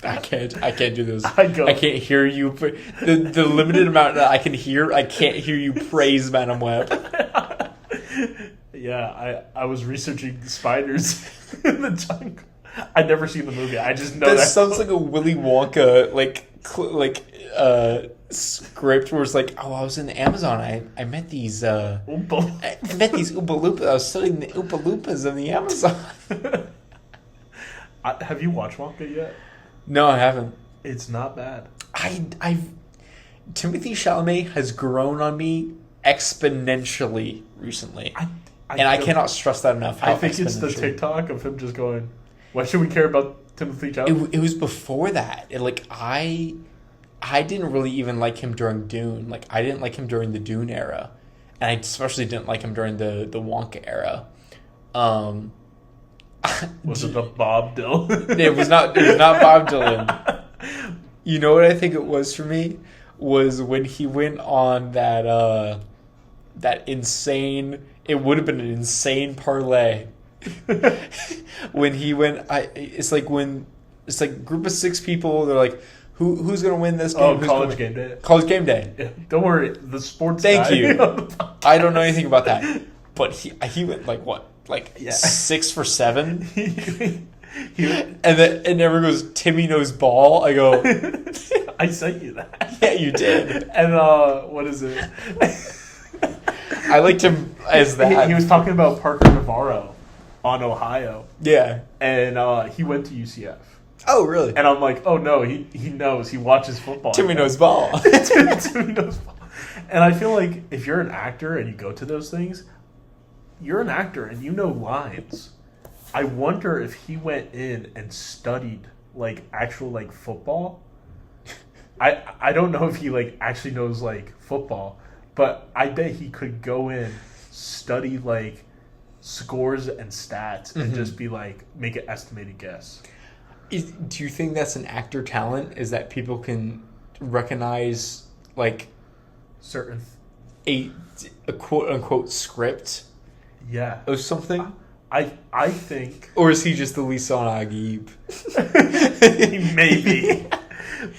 S1: I can't do this.
S2: I
S1: can't hear you. The limited amount that I can't hear you praise Madame Web.
S2: Yeah, I was researching spiders in the jungle. I'd never seen the movie. I just know
S1: that sounds like a Willy Wonka script where it's like, oh, I was in the Amazon. I met these I met these Oompa Loompas. I was studying the Oompa Loompas in the Amazon.
S2: Have you watched Wonka yet?
S1: No, I haven't.
S2: It's not bad.
S1: Timothée Chalamet has grown on me exponentially recently. I cannot stress that enough.
S2: I think it's the TikTok of him just going, why should we care about Timothée Chalamet?
S1: It was before that. I didn't really even like him during Dune. Like, I didn't like him during the Dune era. And I especially didn't like him during the Wonka era.
S2: Was it the Bob Dylan?
S1: It was not Bob Dylan. You know what I think it was for me? Was when he went on that insane... It would have been an insane parlay. When he went... It's like a group of 6 people, they're like, who's going to win this game?
S2: College Game Day.
S1: College Game Day.
S2: Yeah, don't worry, the sports
S1: Thank
S2: guy.
S1: you. I don't know anything about that. But he went like what? 6 for 7? And everyone goes, Timmy knows ball. I go,
S2: I sent you that.
S1: Yeah, you did.
S2: And what is it?
S1: I liked him as that.
S2: He was talking about Parker Navarro on Ohio.
S1: Yeah.
S2: And he went to UCF.
S1: Oh, really?
S2: And I'm like, oh no, he knows. He watches football.
S1: Timmy knows ball.
S2: Timmy knows ball. And I feel like if you're an actor and you go to those things, you're an actor and you know lines. I wonder if he went in and studied actual football. I don't know if he actually knows football, but I bet he could go in, study scores and stats and just be make an estimated guess.
S1: Do you think that's an actor talent? Is that people can recognize
S2: certain
S1: a quote unquote script?
S2: Yeah.
S1: Or something?
S2: I think...
S1: Or is he just the Lisan Agib?
S2: Maybe.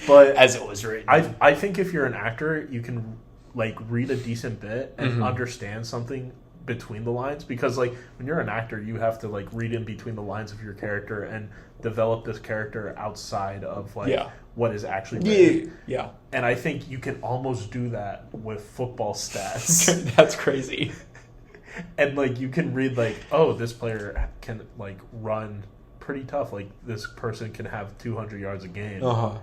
S2: But...
S1: As it was written.
S2: I think if you're an actor, you can read a decent bit and understand something between the lines. Because when you're an actor, you have to read in between the lines of your character and develop this character outside of what is actually written.
S1: Yeah.
S2: And I think you can almost do that with football stats.
S1: That's crazy.
S2: And you can read oh, this player can run pretty tough. This person can have 200 yards a game.
S1: Do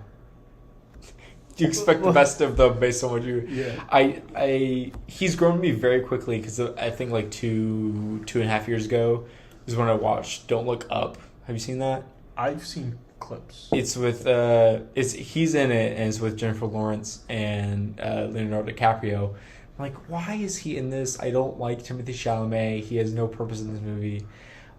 S1: you expect the best of them based on what you?
S2: Yeah.
S1: He's grown me very quickly because I think 2.5 years ago is when I watched Don't Look Up. Have you seen that?
S2: I've seen clips.
S1: It's with he's in it and it's with Jennifer Lawrence and Leonardo DiCaprio. I'm like, why is he in this? I don't like Timothée Chalamet. He has no purpose in this movie.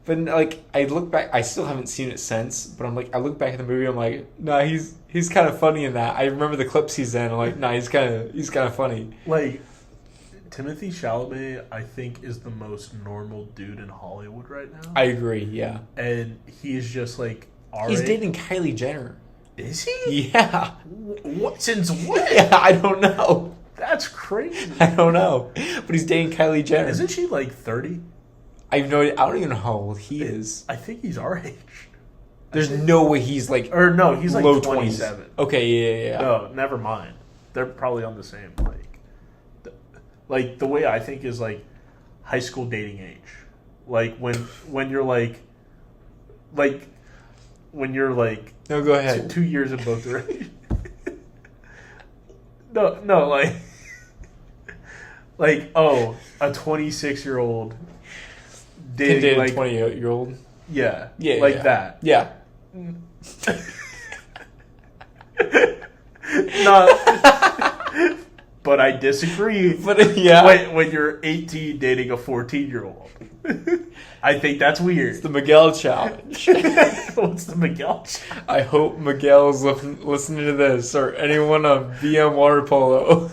S1: But I look back, I still haven't seen it since. But I look back at the movie. I'm like, nah, he's kind of funny in that. I remember the clips he's in. I'm like, nah, he's kind of funny.
S2: Timothée Chalamet, I think, is the most normal dude in Hollywood right now.
S1: I agree. Yeah,
S2: and he's just
S1: he's dating Kylie Jenner.
S2: Is he?
S1: Yeah.
S2: What? Since when?
S1: Yeah, I don't know.
S2: That's crazy.
S1: I don't know. But he's dating Kylie Jenner.
S2: Isn't she 30?
S1: I have no idea. I don't even know how old he is.
S2: I think he's our age.
S1: There's no way he's
S2: Or no, he's
S1: low
S2: 27.
S1: 20s. Okay, yeah.
S2: No, never mind. They're probably on the same the way I think is high school dating age. When you're when you're
S1: No, go ahead.
S2: 2 years in both directions. No, oh, a 26-year-old dating
S1: a 28-year-old.
S2: Yeah,
S1: yeah.
S2: that.
S1: Yeah.
S2: No, but I disagree.
S1: But yeah,
S2: when you're 18 dating a 14-year-old, I think that's weird.
S1: It's the Miguel challenge.
S2: What's the Miguel challenge?
S1: I hope Miguel's listening to this, or anyone on VM Water Polo.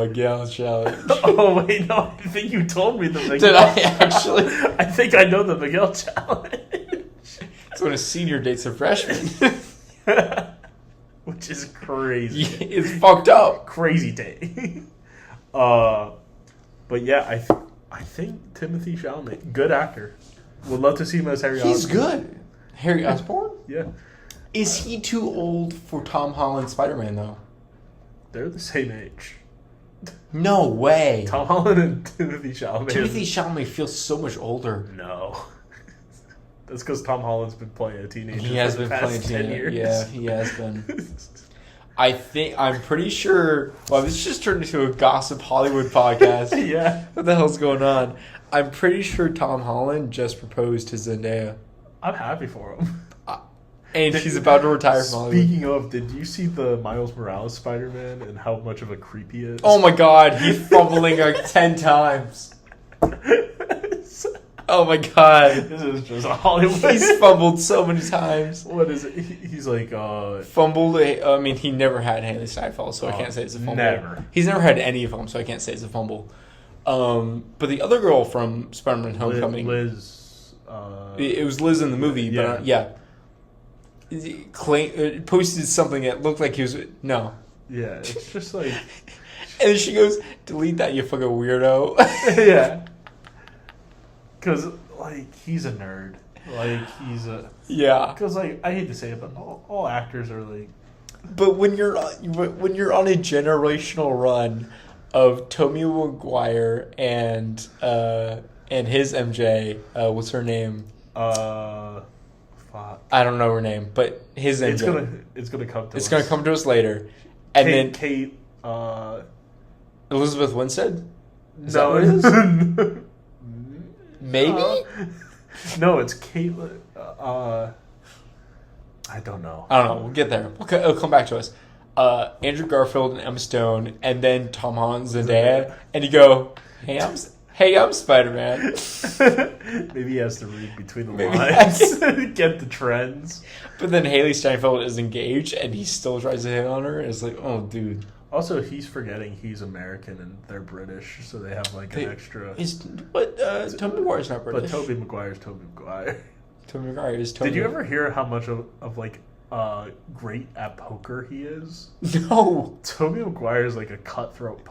S1: Miguel challenge.
S2: Oh wait, no, I think you told me the Miguel.
S1: Did I actually?
S2: I think I know the Miguel challenge.
S1: It's when a senior dates a freshman.
S2: Which is crazy.
S1: It's fucked up.
S2: Crazy day. But yeah, I think Timothy Chalamet, good actor. Would love to see him as Harry Osborn.
S1: He's good. Harry Osborn?
S2: Yeah.
S1: Is he too old for Tom Holland's Spider-Man, though?
S2: They're the same age.
S1: No way.
S2: Tom Holland and Timothy Chalamet.
S1: Timothy Chalamet feels so much older.
S2: No. That's because Tom Holland's been playing a teenager.
S1: He has
S2: for the
S1: been
S2: past
S1: playing
S2: 10 years.
S1: Yeah, he has been. I'm pretty sure. Well, this just turned into a gossip Hollywood podcast.
S2: Yeah.
S1: What the hell's going on? I'm pretty sure Tom Holland just proposed to Zendaya.
S2: I'm happy for him.
S1: And she's about to retire from Hollywood.
S2: Speaking of, did you see the Miles Morales Spider-Man and how much of a creep he is?
S1: Oh my god, he's fumbling like 10 times. Oh my god.
S2: This is just a Hollywood.
S1: He's fumbled so many times.
S2: What is it? He's like,
S1: Fumbled. I mean, he never had Haley Steinfeld, so I can't say it's a fumble.
S2: Never.
S1: He's never had any of them, so I can't say it's a fumble. But the other girl from Spider-Man Homecoming.
S2: Liz.
S1: It was Liz in the movie,
S2: Yeah.
S1: but yeah. Posted something that looked like he was. No.
S2: Yeah, it's just like.
S1: And then she goes, delete that, you fucking weirdo.
S2: Yeah. Because, like, he's a nerd. Like, he's a...
S1: Yeah.
S2: Because, like, I hate to say it, but all actors are, like...
S1: But when you're on a generational run of Tobey Maguire and his MJ, what's her name?
S2: Fuck.
S1: I don't know her name, but his MJ.
S2: It's gonna come to us.
S1: It's gonna come to us later. And then
S2: Kate,
S1: Elizabeth Winstead?
S2: No,
S1: it is? Maybe?
S2: No, it's Caitlin. I don't know.
S1: I don't know. We'll get there. It'll come back to us. Andrew Garfield and Emma Stone, and then Tom Holland and Zendaya, and you go, hey, I'm Spider-Man.
S2: Maybe he has to read between the
S1: Maybe
S2: lines, get the trends.
S1: But then Haley Steinfeld is engaged, and he still tries to hit on her, and it's like, oh, dude.
S2: Also, he's forgetting he's American and they're British, so they have like an extra.
S1: But Tobey Maguire's not British.
S2: But Tobey Maguire's Tobey Maguire.
S1: Tobey Maguire is Tobey.
S2: Did you ever hear how much of like great at poker he is?
S1: No.
S2: Tobey Maguire is like a cutthroat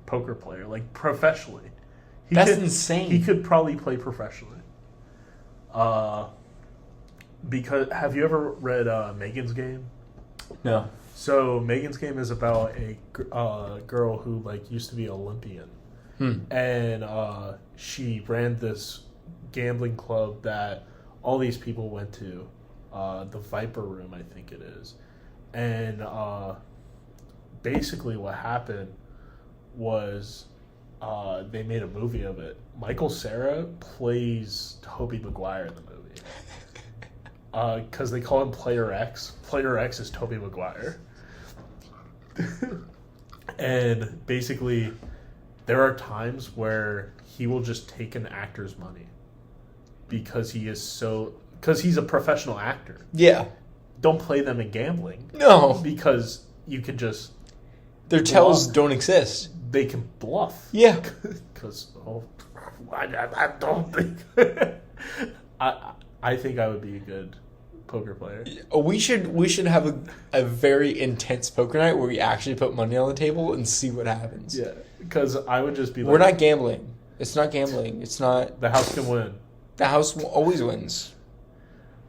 S2: poker player, like professionally.
S1: That's insane.
S2: He could probably play professionally. Because have you ever read Megan's Game?
S1: No.
S2: So Megan's Game is about a girl who like used to be Olympian, and she ran this gambling club that all these people went to, the Viper Room, I think it is, and basically what happened was they made a movie of it. Michael Cera plays Tobey Maguire in the movie. Because they call him Player X. Player X is Tobey Maguire. And basically, there are times where he will just take an actor's money because he's a professional actor.
S1: Yeah.
S2: Don't play them in gambling.
S1: No.
S2: Because you can just...
S1: Their tells don't exist.
S2: They can bluff.
S1: Yeah.
S2: Because, I don't think... I think I would be a good poker player.
S1: We should have a very intense poker night where we actually put money on the table and see what happens.
S2: Yeah, because I would just be like...
S1: We're not gambling. It's not gambling. It's not...
S2: The house can win.
S1: The house always wins.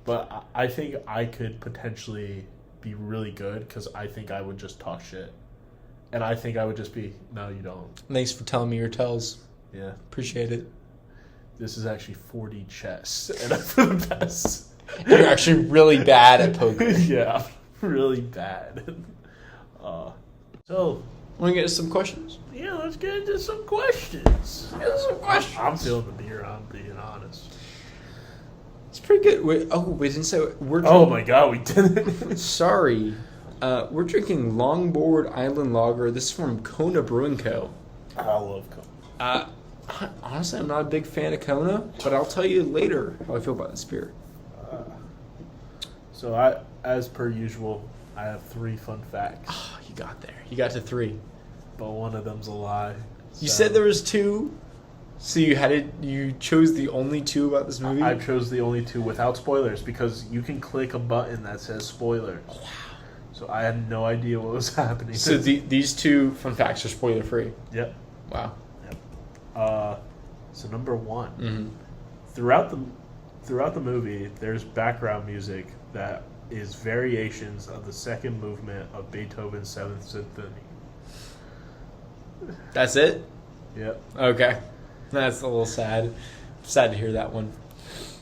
S2: But I think I could potentially be really good because I think I would just talk shit. And I think I would just be, no, you don't.
S1: Thanks for telling me your tells.
S2: Yeah.
S1: Appreciate it.
S2: This is actually 4D chess, and I'm for the best.
S1: You're actually really bad at poker.
S2: Yeah, really bad. So,
S1: want to get to some questions?
S2: Yeah, let's get into some questions. I'm feeling the beer, I'm being honest.
S1: It's pretty good. We didn't say we're drinking.
S2: Oh my god, we didn't.
S1: Sorry. We're drinking Longboard Island Lager. This is from Kona Brewing Co.
S2: I love Kona.
S1: Honestly, I'm not a big fan of Kona, but I'll tell you later how I feel about this beer.
S2: So, as per usual, I have 3 fun facts.
S1: Oh, you got there. You got to 3.
S2: but one of them's a lie.
S1: You said there was 2, so you chose the only 2 about this movie?
S2: I chose the only 2 without spoilers because you can click a button that says spoilers.
S1: Wow.
S2: So I had no idea what was happening.
S1: So these 2 fun facts are spoiler free?
S2: Yep.
S1: Wow.
S2: Yep. So number 1.
S1: Mm-hmm.
S2: Throughout the movie, there's background music that is variations of the second movement of Beethoven's 7th Symphony.
S1: That's it?
S2: Yep.
S1: Okay. That's a little sad. Sad to hear that one.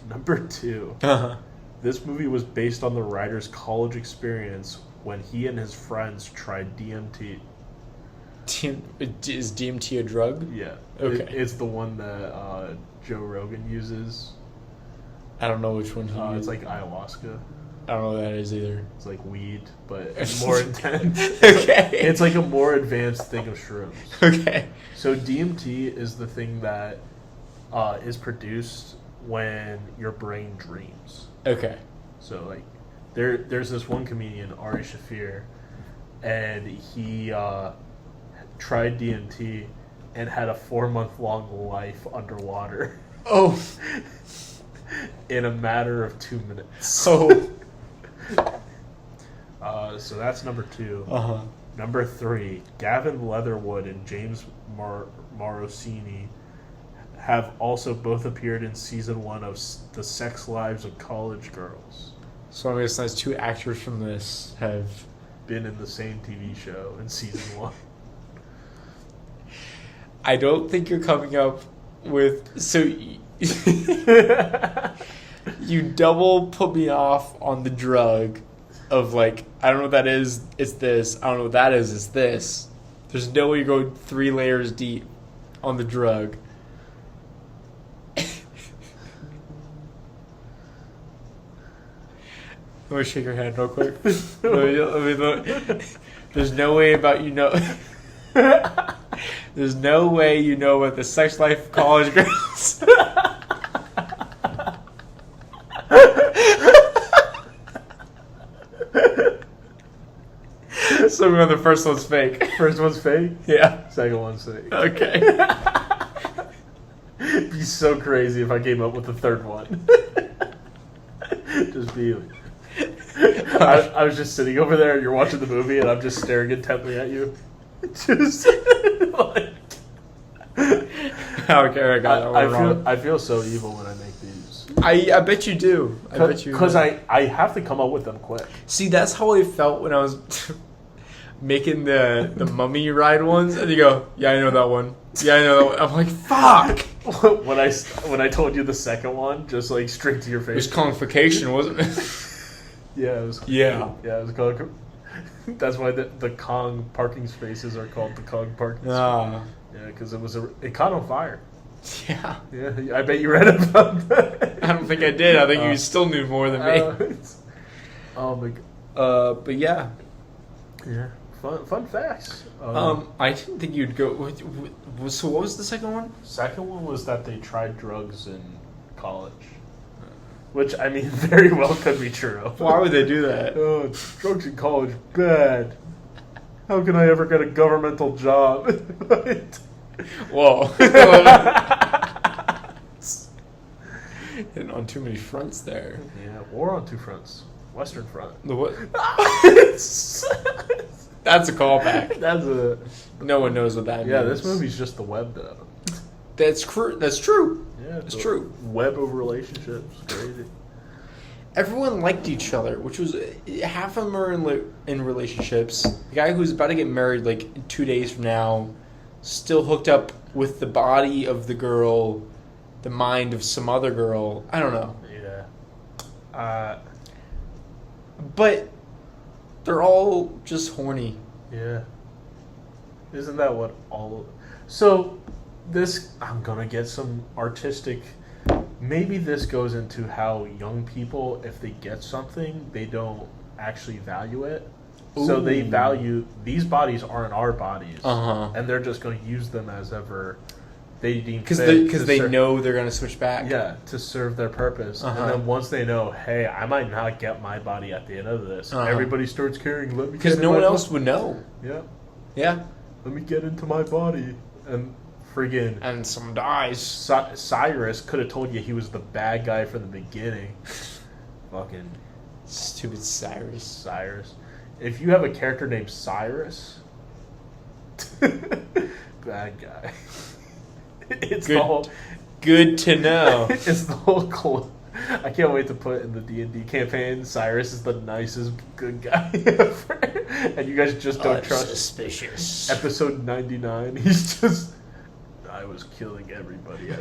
S2: Number 2.
S1: Uh-huh.
S2: This movie was based on the writer's college experience when he and his friends tried DMT.
S1: Is DMT a drug?
S2: Yeah.
S1: Okay.
S2: It's the one that Joe Rogan uses.
S1: I don't know which one he uses.
S2: It's like ayahuasca.
S1: I don't know what that is either.
S2: It's like weed, but it's more intense.
S1: Okay.
S2: It's like a more advanced thing of shrooms.
S1: Okay.
S2: So DMT is the thing that is produced when your brain dreams.
S1: Okay.
S2: So like, there's this one comedian, Ari Shaffir, and he tried DMT and had a 4-month-long life underwater.
S1: Oh.
S2: In a matter of 2 minutes.
S1: So.
S2: So that's number 2.
S1: Uh-huh.
S2: Number 3, Gavin Leatherwood and James Morosini have also both appeared in season 1 of The Sex Lives of College Girls.
S1: So I guess those 2 actors from this have
S2: Been in the same TV show in season 1.
S1: I don't think you're coming up with... So... You double put me off on the drug of like, I don't know what that is, it's this. I don't know what that is, it's this. There's no way you're going 3 layers deep on the drug. Let me shake your hand real quick. There's no way about you know... There's no way you know what the sex life of college girls... So the first one's fake.
S2: First one's fake?
S1: Yeah.
S2: Second one's fake.
S1: Okay.
S2: It'd be so crazy if I came up with the third one. Just be... I was just sitting over there and you're watching the movie and I'm just staring intently at you. Just like...
S1: Okay, I got it.
S2: I feel so evil when I make these.
S1: I bet you do. I bet you.
S2: Because I have to come up with them quick.
S1: See, that's how I felt when I was making the mummy ride ones, and you go, "Yeah, I know that one. Yeah, I know that one." I'm like, "Fuck!"
S2: when I told you the second one, just like straight to your face.
S1: It was confication, wasn't it?
S2: Yeah, it was.
S1: Yeah,
S2: it was called. That's why the Kong parking spaces are called the Kong parking spaces.
S1: Ah.
S2: Yeah, because it caught on fire.
S1: Yeah.
S2: Yeah, I bet you read about that.
S1: I don't think I did. I think you still knew more than me.
S2: Oh my god.
S1: But yeah.
S2: Yeah. Fun facts.
S1: I didn't think you'd go. So what was the second one?
S2: Second one was that they tried drugs in college, which I mean, very well could be true.
S1: Why would they do that?
S2: Oh, drugs in college, bad. How can I ever get a governmental job?
S1: Whoa. Hitting on too many fronts there.
S2: Yeah, war on 2 fronts. Western front.
S1: The what? That's a callback. No one knows what that means.
S2: Yeah, this movie's just the web, though.
S1: That's true. That's true.
S2: Yeah,
S1: it's true.
S2: Web of relationships. Crazy.
S1: Everyone liked each other, which was half of them are in relationships. The guy who's about to get married like 2 days from now, still hooked up with the body of the girl, the mind of some other girl. I don't know.
S2: Yeah.
S1: But they're all just horny.
S2: Yeah. Isn't that what all... So, this... I'm gonna get some artistic... Maybe this goes into how young people, if they get something, they don't actually value it. Ooh. So they value... These bodies aren't our bodies.
S1: Uh-huh.
S2: And they're just going to use them as ever they deem
S1: fit. Because they know they're going to switch back.
S2: Yeah, to serve their purpose.
S1: Uh-huh.
S2: And then once they know, hey, I might not get my body at the end of this, everybody starts caring. Let me.
S1: Because no one else would know.
S2: Yeah.
S1: Yeah.
S2: let me get into my body. And friggin'
S1: and some dies.
S2: Cyrus could have told you he was the bad guy from the beginning. Fucking
S1: stupid Cyrus.
S2: If you have a character named Cyrus, bad guy. It's
S1: good,
S2: the whole.
S1: Good to know.
S2: It's the whole. I can't wait to put in the D&D campaign. Cyrus is the nicest good guy ever, and you guys just don't trust.
S1: Suspicious.
S2: Episode 99. He's just. I was killing everybody.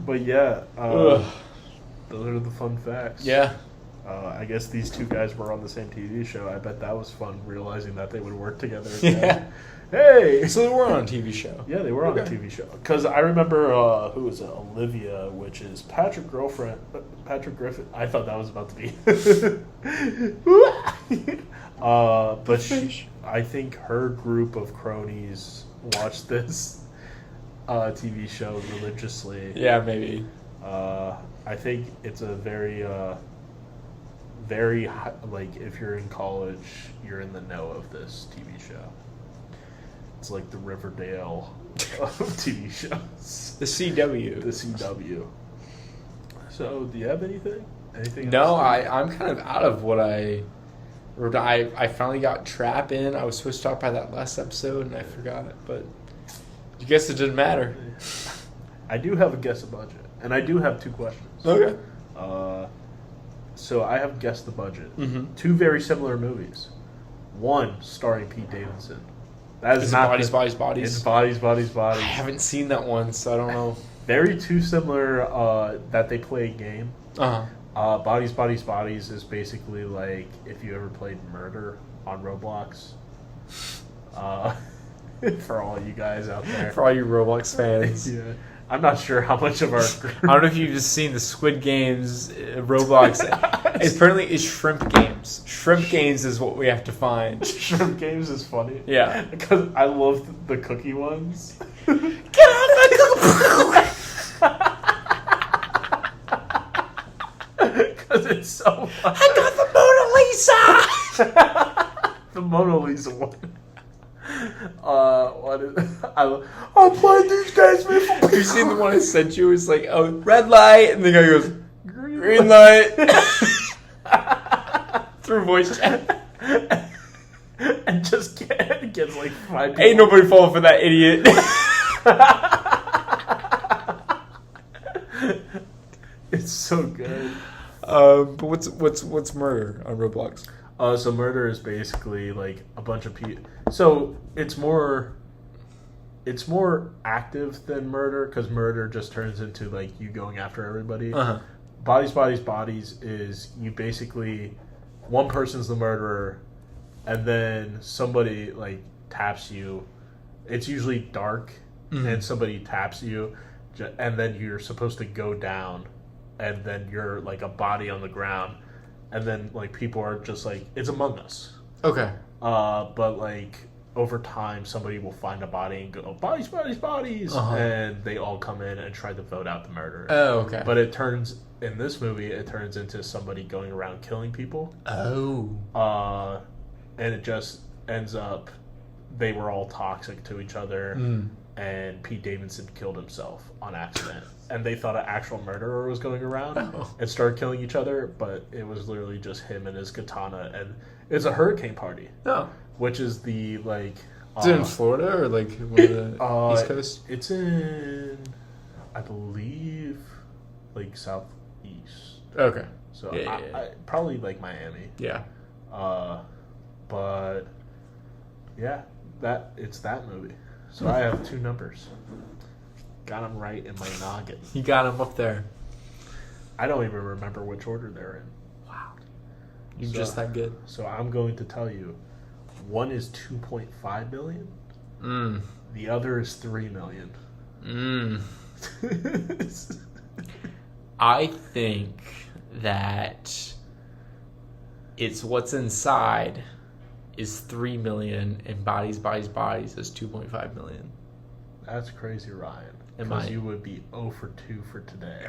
S2: But yeah, those are the fun facts.
S1: Yeah.
S2: I guess these two guys were on the same TV show. I bet that was fun, realizing that they would work together again.
S1: Yeah.
S2: Hey!
S1: So they were on a TV show.
S2: Yeah, they were on a TV show. Because I remember, who was it? Olivia, which is Patrick Griffin. I thought that was about to be. But I think her group of cronies watched this TV show religiously.
S1: Yeah, maybe.
S2: I think it's a very, like, if you're in college, you're in the know of this TV show. It's like the Riverdale of TV shows.
S1: The CW.
S2: The CW. So, do you have anything?
S1: No, I'm kind of out of what I finally got Trap in. I was supposed to talk about that last episode, and I forgot. But I guess it didn't matter.
S2: I do have a guess the budget, and I do have two questions.
S1: Okay.
S2: So I have guessed the budget.
S1: Mm-hmm.
S2: Two very similar movies. One starring Pete Davidson. That is not
S1: Bodies.
S2: It's Bodies.
S1: I haven't seen that one, so I don't know.
S2: Very two similar that they play a game.
S1: Uh-huh.
S2: Bodies is basically like if you ever played Murder on Roblox. For all you guys out there.
S1: For all you Roblox fans.
S2: Yeah. I'm not sure how much of our group...
S1: I don't know if you've just seen the Squid Games Roblox. Apparently it's Shrimp Games. Shrimp Games is what we have to find.
S2: Shrimp Games is funny.
S1: Yeah.
S2: Because I love the cookie ones.
S1: Get off my
S2: cookie! Because it's so funny.
S1: I got the Mona Lisa!
S2: The Mona Lisa one. I played these guys before.
S1: Have you seen the one I sent you? It's like, oh, red light, and the guy goes, green light. Through voice chat.
S2: And just gets like 5 people.
S1: Ain't nobody falling for that idiot.
S2: It's so good.
S1: But what's Murder on Roblox?
S2: So Murder is basically like a bunch of people. So it's more active than Murder because Murder just turns into like you going after everybody.
S1: Uh-huh.
S2: Bodies is you basically one person's the murderer, and then somebody like taps you. It's usually dark, and somebody taps you, and then you're supposed to go down, and then you're like a body on the ground. And then, like, people are just like, it's Among Us.
S1: Okay.
S2: But, like, over time, somebody will find a body and go, bodies.
S1: Uh-huh.
S2: And they all come in and try to vote out the murderer.
S1: Oh, okay.
S2: But in this movie, it turns into somebody going around killing people.
S1: Oh.
S2: And it just ends up, they were all toxic to each other. And Pete Davidson killed himself on accident. And they thought an actual murderer was going around and started killing each other, but it was literally just him and his katana. And it's a hurricane party.
S1: Oh.
S2: Which is the, like...
S1: Is it in Florida or, like, one of the East Coast?
S2: It's in, I believe, like, southeast.
S1: Okay.
S2: So,
S1: yeah.
S2: I probably, like, Miami.
S1: Yeah.
S2: But, yeah, it's that movie. So I have two numbers. Got them right in my noggin.
S1: You got them up there.
S2: I don't even remember which order they're in.
S1: Wow. You're just that good.
S2: So I'm going to tell you, one is 2.5 million. The other is 3 million.
S1: I think that it's what's inside is 3 million and bodies is 2.5 million.
S2: That's crazy, Ryan. Because you would be 0 for 2 for today.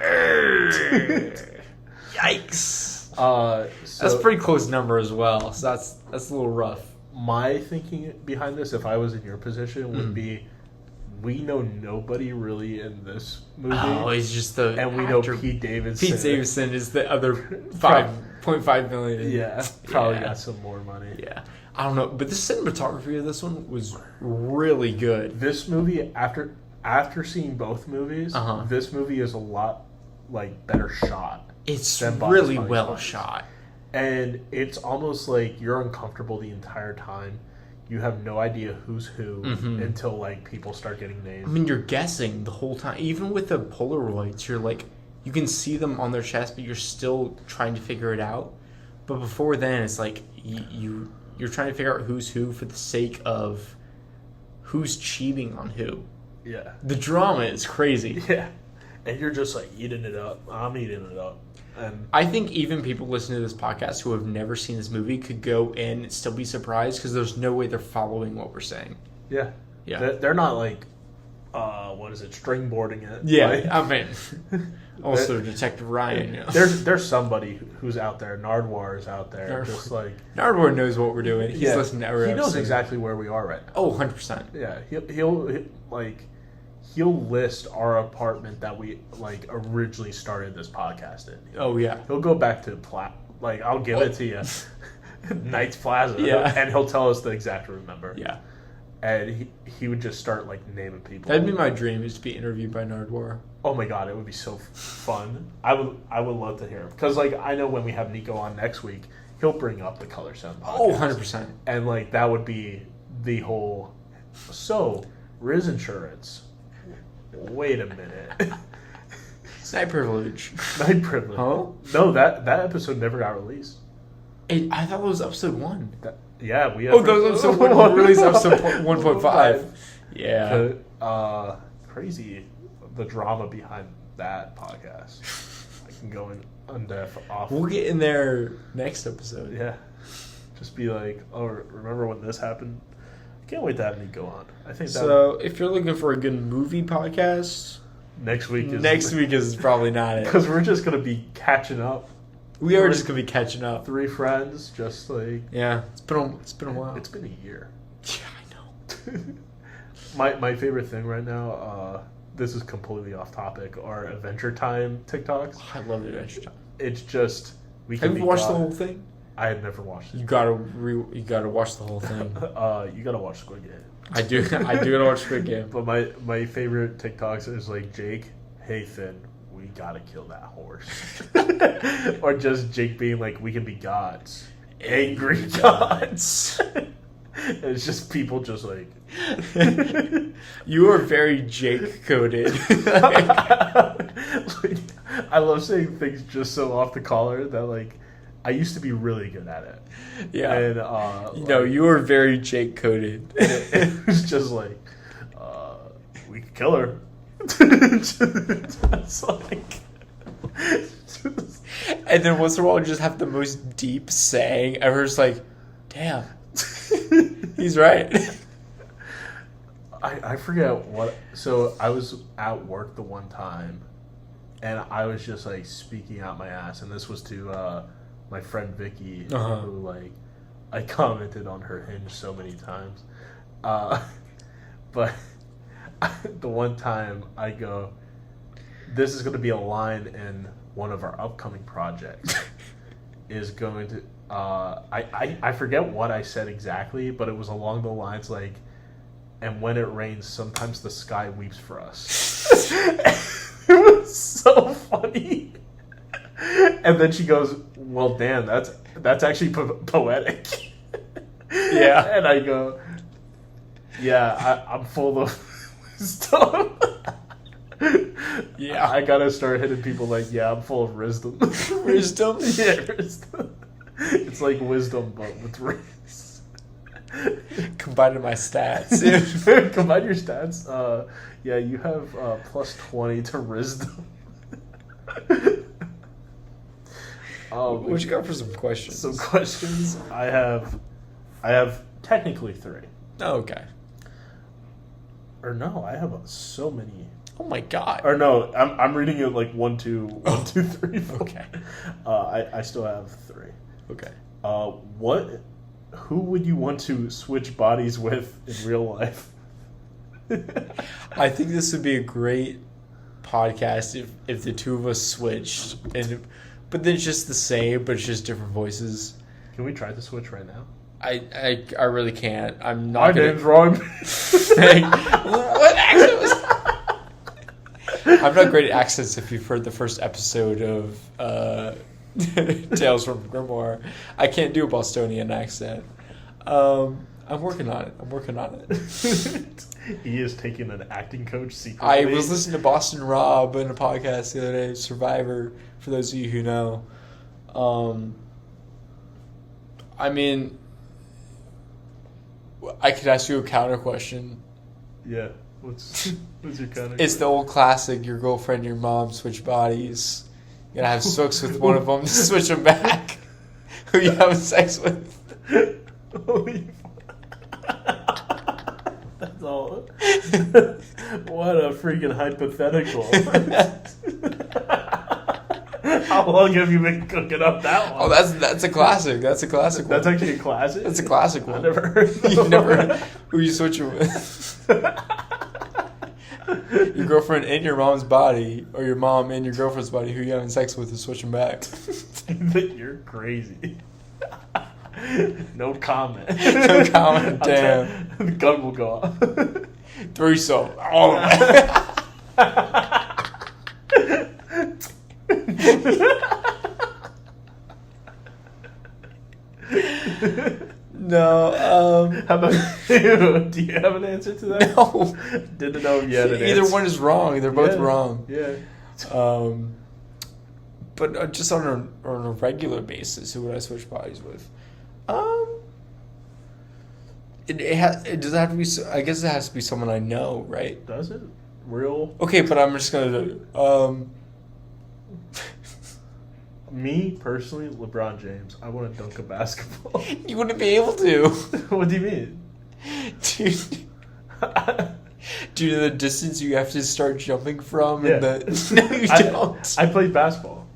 S1: Yikes. That's a pretty close number as well. So that's a little rough.
S2: My thinking behind this, if I was in your position, would be, we know nobody really in this movie.
S1: Oh, he's just the
S2: and we
S1: actor.
S2: know Pete Davidson.
S1: Pete Davidson is the other 5.5 million.
S2: Yeah, probably got some more money.
S1: Yeah, I don't know, but the cinematography of this one was really good.
S2: This movie, after seeing both movies, this movie is a lot better shot.
S1: It's really well shot.
S2: And it's almost like you're uncomfortable the entire time. You have no idea who's who until people start getting names.
S1: I mean, you're guessing the whole time. Even with the Polaroids, you're you can see them on their chest, but you're still trying to figure it out. But before then, it's you're trying to figure out who's who for the sake of who's cheating on who.
S2: Yeah.
S1: The drama is crazy.
S2: Yeah. And you're just eating it up. I'm eating it up. And
S1: I think even people listening to this podcast who have never seen this movie could go in and still be surprised because there's no way they're following what we're saying.
S2: Yeah.
S1: Yeah.
S2: They're not stringboarding it.
S1: Yeah. I mean, also Detective Ryan. You know.
S2: There's somebody who's out there. Nardwar is out there.
S1: Nardwar knows what we're doing. He's listening to every episode.
S2: He knows exactly where we are right now.
S1: Oh, 100%.
S2: Yeah. He'll list our apartment that we originally started this podcast in.
S1: Oh yeah.
S2: He'll go back to I'll give it to you, Knights Plaza.
S1: Yeah.
S2: And he'll tell us the exact room number.
S1: Yeah.
S2: And he would just start naming people.
S1: That'd be my dream, is to be interviewed by Nardwar.
S2: Oh my god, it would be so fun. I would love to hear him because I know when we have Nico on next week, he'll bring up the Color Sound podcast.
S1: Oh, 100%.
S2: And that would be the whole. So Riz Insurance. Wait a minute.
S1: Night Privilege.
S2: Night Privilege.
S1: Huh?
S2: No, that episode never got released.
S1: I thought it was episode 1.
S2: Yeah, we.
S1: That was episode 1. We released episode 1.5. Yeah.
S2: Crazy, the drama behind that podcast. I can go in off.
S1: We'll get in there next episode.
S2: Yeah. Just be oh, remember when this happened? Can't wait to have Nico on. I think
S1: so. If you're looking for a good movie podcast,
S2: next week
S1: is probably not it,
S2: because we're just gonna be catching up.
S1: We are just gonna be catching up.
S2: 3 friends, just
S1: yeah. It's been a while.
S2: It's been a year.
S1: Yeah, I know.
S2: my favorite thing right now. This is completely off topic. Are Adventure Time TikToks.
S1: I love Adventure Time.
S2: It's just
S1: Have you watched the whole thing?
S2: I had never watched it.
S1: You gotta watch the whole thing.
S2: You gotta watch Squid Game.
S1: I do gotta watch Squid Game.
S2: But my favorite TikToks is Jake, hey Finn, we gotta kill that horse. Or just Jake being we can be gods. Angry gods. It's just people just
S1: You are very Jake coded.
S2: I love saying things just so off the collar that I used to be really good at it.
S1: Yeah.
S2: And
S1: you are very Jake coded.
S2: It was just we could kill her.
S1: And then once in a while, you just have the most deep saying ever. It's damn, he's right.
S2: I forget what. So I was at work the one time, and I was just speaking out my ass, and this was to my friend Vicky, who I commented on her Hinge so many times, but the one time I go, this is going to be a line in one of our upcoming projects. Is going to I forget what I said exactly, but it was along the lines and when it rains, sometimes the sky weeps for us. It was so funny. And then she goes, well, damn, that's actually poetic.
S1: Yeah.
S2: And I go, yeah, I'm full of wisdom.
S1: Yeah.
S2: I gotta start hitting people yeah, I'm full of wisdom.
S1: Wisdom?
S2: Yeah, wisdom. It's wisdom, but with riz.
S1: Combining my stats.
S2: Combine your stats. Yeah, you have plus 20 to wisdom.
S1: What you got for some questions?
S2: Some questions. I have technically 3.
S1: Oh, okay.
S2: Or no, I have so many.
S1: Oh my god.
S2: Or no, I'm reading it like 1, 2, 1, 2, 3, 4.
S1: Okay.
S2: I still have 3.
S1: Okay.
S2: Who would you want to switch bodies with in real life?
S1: I think this would be a great podcast if the two of us switched, but then it's just the same, but it's just different voices.
S2: Can we try to switch right now?
S1: I really can't. I'm not.
S2: My name's Ryan.
S1: What accent was that? I'm not great at accents. If you've heard the first episode of Tales from Grimoire, I can't do a Bostonian accent. I'm working on it.
S2: He is taking an acting coach secretly.
S1: I was listening to Boston Rob in a podcast the other day, Survivor, for those of you who know. I mean, I could ask you a counter question.
S2: Yeah. What's your counter?
S1: It's the old classic, your girlfriend and your mom switch bodies. You gotta have sex with one of them to switch them back. Who you having sex with?
S2: Holy That's all. What a freaking hypothetical. How long have you been cooking up that one?
S1: Oh, that's a classic. That's a classic one.
S2: That's actually a classic?
S1: That's a classic one.
S2: I've never heard of
S1: You've never heard who you switching with? Your girlfriend in your mom's body, or your mom in your girlfriend's body, who you having sex with, is switching back.
S2: You're crazy. No comment.
S1: No comment, damn.
S2: The gun will go off.
S1: Threesome. All of it. No.
S2: How about you? Do you have an answer to that?
S1: No.
S2: Didn't know if you had an
S1: Either
S2: answer.
S1: one is wrong. They're both wrong.
S2: Yeah.
S1: But just on a regular basis, who would I switch bodies with? It does have to be. I guess it has to be someone I know, right?
S2: Does it? Real?
S1: Okay, but I'm just gonna.
S2: Me personally, LeBron James. I want to dunk a basketball.
S1: You wouldn't be able to.
S2: What do you mean?
S1: Dude. Due to the distance you have to start jumping from,
S2: Yeah.
S1: No, you don't.
S2: I played basketball.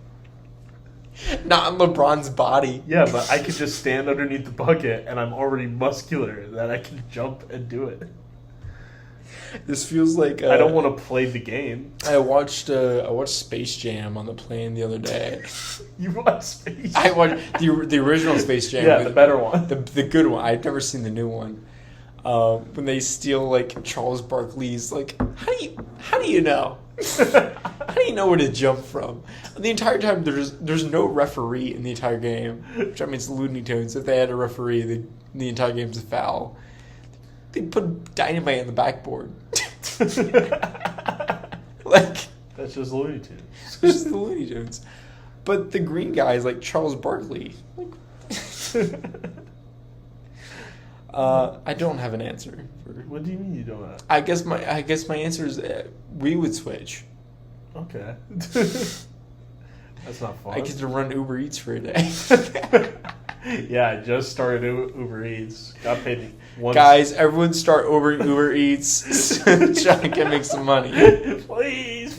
S1: Not on LeBron's body.
S2: Yeah, but I could just stand underneath the bucket, and I'm already muscular that I can jump and do it.
S1: This feels like
S2: I don't want to play the game.
S1: I watched Space Jam on the plane the other day.
S2: You watched Space Jam?
S1: I watched the original Space Jam.
S2: Yeah, the better one.
S1: The good one. I've never seen the new one. When they steal like Charles Barkley's, like how do you know? How do you know where to jump from? The entire time there's no referee in the entire game, which I mean it's Looney Tunes. If they had a referee, the entire game's a foul. They put dynamite in the backboard. Like
S2: That's just Looney Tunes.
S1: it's just the Looney Tunes. But the green guy is like Charles Barkley. Like, I don't have an answer.
S2: What do you mean you don't have?
S1: I guess my answer is we would switch.
S2: Okay. That's not fun.
S1: I get to run Uber Eats for a day.
S2: Yeah, I just started Uber Eats. Got paid once.
S1: Guys, everyone start Uber Eats. Try to make some money.
S2: Please.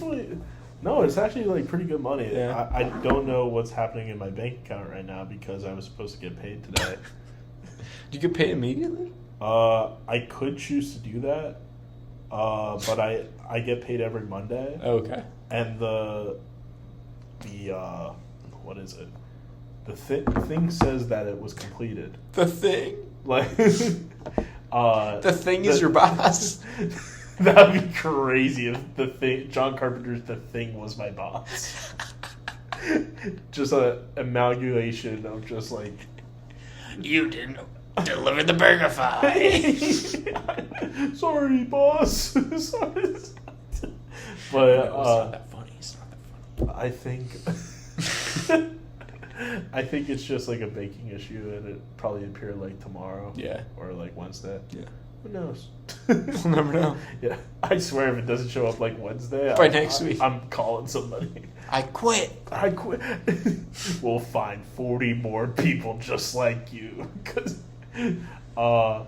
S2: No, it's actually like pretty good money.
S1: Yeah.
S2: I don't know what's happening in my bank account right now because I was supposed to get paid today.
S1: Do you get paid immediately?
S2: I could choose to do that, but I get paid every Monday.
S1: Okay.
S2: And the what is it? The thing says that it was completed.
S1: The thing?
S2: Like,
S1: the thing is your boss?
S2: That would be crazy if John Carpenter's The Thing was my boss. Just a amalgamation of just like...
S1: You didn't deliver the burger file.
S2: Sorry, boss. Sorry. But
S1: It's not that funny.
S2: I think it's just like a baking issue, and it probably appear like tomorrow.
S1: Yeah.
S2: Or like Wednesday.
S1: Yeah.
S2: Who knows?
S1: We'll never know.
S2: Yeah. I swear if it doesn't show up like Wednesday,
S1: By next week.
S2: I'm calling somebody.
S1: I quit.
S2: We'll find 40 more people just like you. But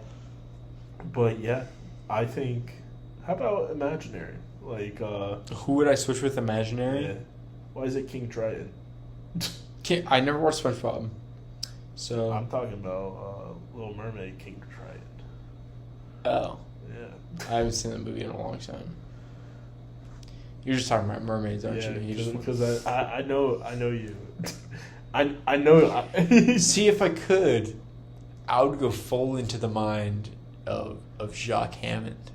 S2: yeah, I think. How about imaginary? Like,
S1: who would I switch with imaginary?
S2: Yeah. Why is it King Triton?
S1: I never watched SpongeBob. So
S2: I'm talking about Little Mermaid, King Triton.
S1: Oh.
S2: Yeah.
S1: I haven't seen that movie in a long time. You're just talking about mermaids, aren't you?
S2: Because I know you. I know.
S1: See, if I could, I would go full into the mind of Jacques Hammond.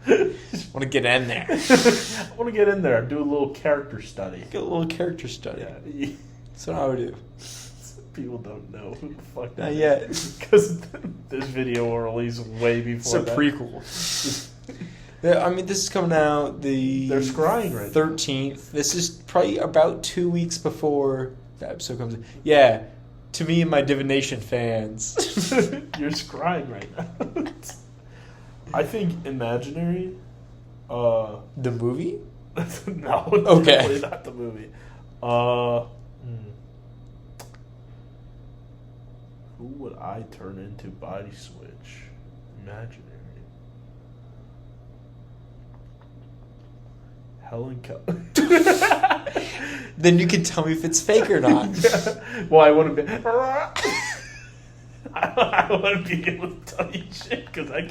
S1: I want to get in there.
S2: I want to get in there. Do a little character study.
S1: Get a little character study.
S2: Yeah.
S1: That's what I would do.
S2: People don't know who the fuck
S1: that yet.
S2: Because this video will release way before
S1: that. It's a prequel. I mean, this is coming out
S2: They're scrying right
S1: 13th. This is probably about 2 weeks before the episode comes in. Yeah, to me and my divination fans.
S2: You're scrying right now. I think Imaginary...
S1: the movie?
S2: No,
S1: okay.
S2: Definitely not the movie. Who would I turn into Body Switch? Imaginary. Helen Keller.
S1: Then you can tell me if it's fake or not.
S2: Yeah. Well, I want to be... I want to be able to tell you shit because I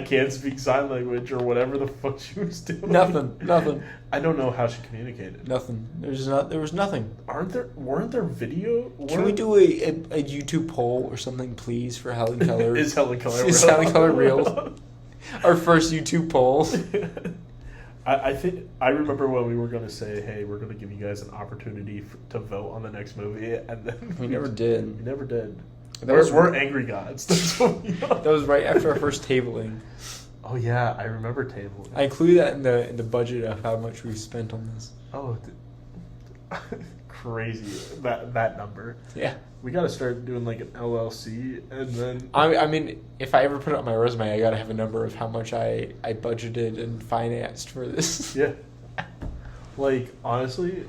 S2: can't speak sign language or whatever the fuck she was doing.
S1: Nothing.
S2: I don't know how she communicated.
S1: Nothing. There was nothing.
S2: Weren't there video?
S1: Can we do a YouTube poll or something, please, for Helen Keller?
S2: Is Helen Keller real?
S1: Is Helen Keller real? Our first YouTube poll.
S2: I think I remember when we were going to say, hey, we're going to give you guys an opportunity to vote on the next movie, and then
S1: we never did.
S2: We never did.
S1: We're
S2: angry gods. That's what we are.
S1: That was right after our first tabling.
S2: Oh yeah, I remember tabling.
S1: I included that in the budget of how much we spent on this.
S2: Oh, crazy that number.
S1: Yeah,
S2: we got to start doing like an LLC, and then
S1: I mean, if I ever put it on my resume, I got to have a number of how much I budgeted and financed for this.
S2: Yeah, like honestly,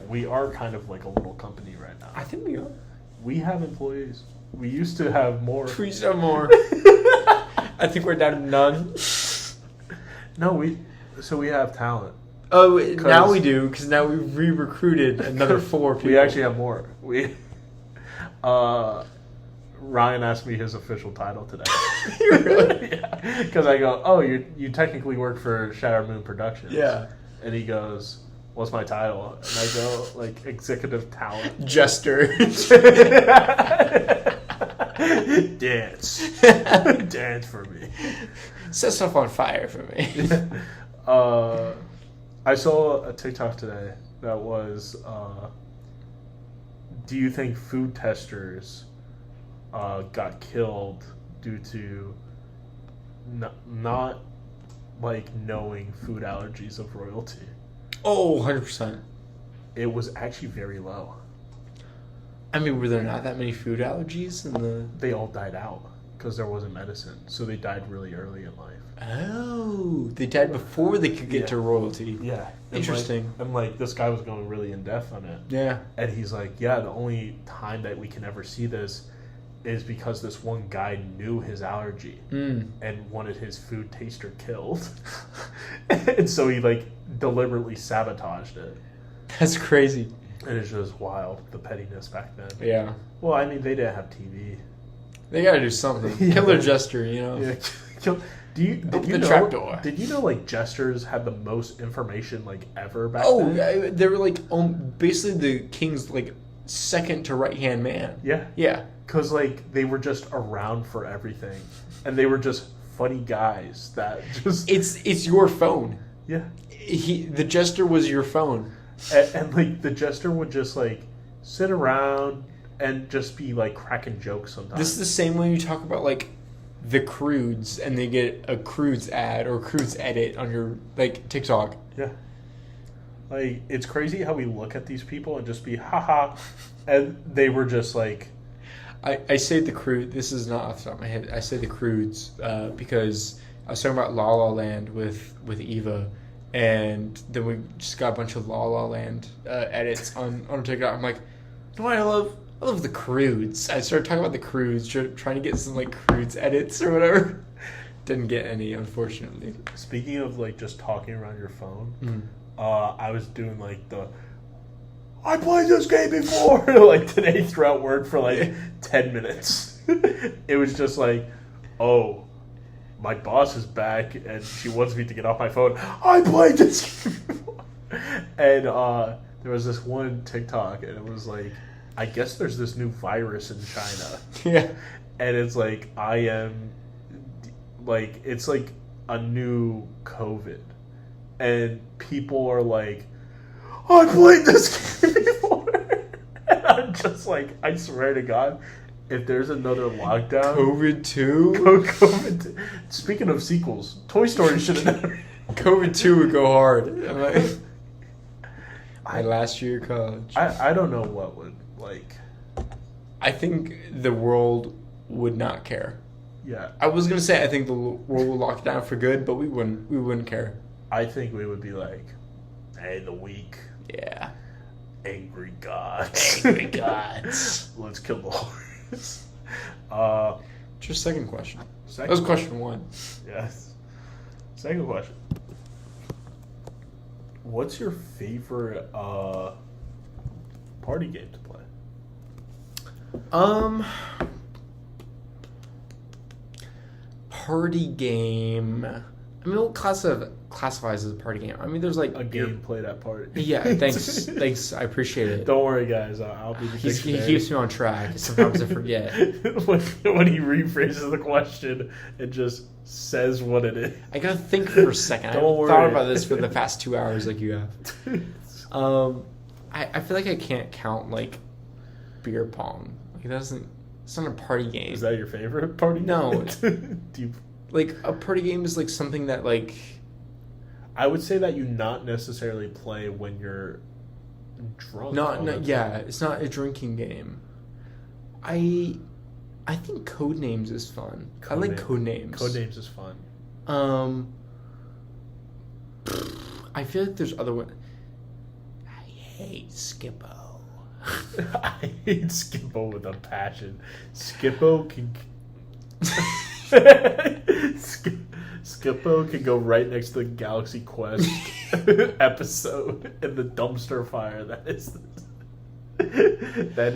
S2: we are kind of like a little company right now.
S1: I think we are.
S2: We have employees. We used to have more.
S1: We used to have more. I think we're down to none.
S2: No, we have talent.
S1: Oh, now we do, because now we re-recruited another 4 people.
S2: We actually have more. Ryan asked me his official title today.
S1: Really?
S2: Yeah. Because I go, oh, you technically work for Shadow Moon Productions.
S1: Yeah.
S2: And he goes, what's my title? And I go, like, executive talent.
S1: Jester.
S2: Dance. Dance for me.
S1: Set stuff on fire for me.
S2: I saw a TikTok today that was, do you think food testers got killed due to not like knowing food allergies of royalty?
S1: Oh, 100%.
S2: It was actually very low.
S1: I mean, were there not that many food allergies in the...
S2: They all died out because there wasn't medicine. So they died really early in life.
S1: Oh, they died before they could get to royalty.
S2: Yeah.
S1: Interesting.
S2: And this guy was going really in depth on it.
S1: Yeah.
S2: And he's like, yeah, the only time that we can ever see this is because this one guy knew his allergy and wanted his food taster killed. And so he like deliberately sabotaged it.
S1: That's crazy.
S2: And it's just wild, the pettiness back then.
S1: Yeah.
S2: Well, I mean, they didn't have TV.
S1: They gotta do something. Killer Jester, you know.
S2: Yeah. Did you know,
S1: trapdoor.
S2: Did you know like jesters had the most information like ever back then?
S1: Oh, they were like basically the king's like second to right hand man.
S2: Yeah.
S1: Yeah.
S2: Because like they were just around for everything, and they were just funny guys that just.
S1: It's your phone.
S2: Yeah.
S1: The jester was your phone.
S2: And like the jester would just like sit around and just be like cracking jokes sometimes.
S1: This is the same way you talk about like the Crudes and they get a Crudes ad or Crudes edit on your like TikTok.
S2: Yeah. Like it's crazy how we look at these people and just be haha, and they were just like.
S1: I say the Crude. This is not off the top of my head. I say the Crudes because I was talking about La La Land with Eva. And then we just got a bunch of La La Land edits on TikTok. I'm like, no, I love the Crudes. I started talking about the Crudes, trying to get some like Crudes edits or whatever. Didn't get any, unfortunately.
S2: Speaking of like just talking around your phone, I was doing like I played this game before like today throughout work for like 10 minutes. It was just like, oh, my boss is back and she wants me to get off my phone. I played this game before. And there was this one TikTok and it was like, I guess there's this new virus in China.
S1: Yeah.
S2: And it's like, it's like a new COVID. And people are like, I played this game before. And I'm just like, I swear to God, if there's another lockdown.
S1: COVID 2?
S2: COVID 2. Speaking of sequels, Toy Story should have never.
S1: COVID 2 would go hard. I'm like, my last year of college.
S2: I don't know what would, like.
S1: I think the world would not care.
S2: Yeah.
S1: I was going to say I think the world will lock down for good, but we wouldn't care.
S2: I think we would be like, hey, the weak.
S1: Yeah.
S2: Angry gods.
S1: Angry gods.
S2: Let's kill the horse.
S1: Just second question. That was question 1.
S2: Yes. Second question. What's your favorite party game to play?
S1: Party game. I mean, what classifies as a party game? I mean, there's like
S2: a game played at party.
S1: Yeah, thanks. I appreciate it.
S2: Don't worry, guys. I'll be the
S1: He keeps me on track. Sometimes I forget.
S2: when he rephrases the question, it just says what it is.
S1: I gotta think for a second.
S2: Don't worry.
S1: Thought about this for the past 2 hours, like you have. I feel like I can't count like beer pong. Like it's not a party game.
S2: Is that your favorite party game?
S1: No.
S2: Do you...
S1: Like a party game is like something that like.
S2: I would say that you not necessarily play when you're drunk.
S1: Yeah, it's not a drinking game. I think Codenames is fun. I like Codenames.
S2: Codenames is fun.
S1: I feel like there's other ones. I hate Skippo.
S2: I hate Skippo with a passion. Skippo can. Skippo can go right next to the Galaxy Quest episode in the dumpster fire that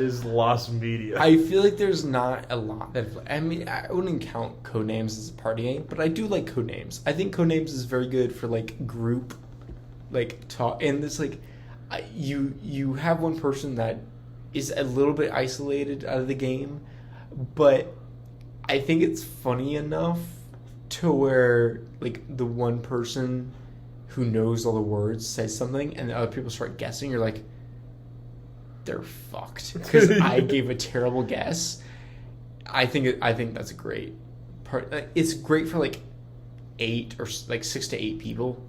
S2: is lost media.
S1: I feel like there's not a lot that. I mean, I wouldn't count Codenames as a party game, but I do like Codenames. I think Codenames is very good for like group, like talk, and this like, you have one person that is a little bit isolated out of the game, but I think it's funny enough to where like the one person who knows all the words says something and the other people start guessing. You're like, they're fucked because I gave a terrible guess. I think that's a great part. It's great for like 8 or like 6 to 8 people.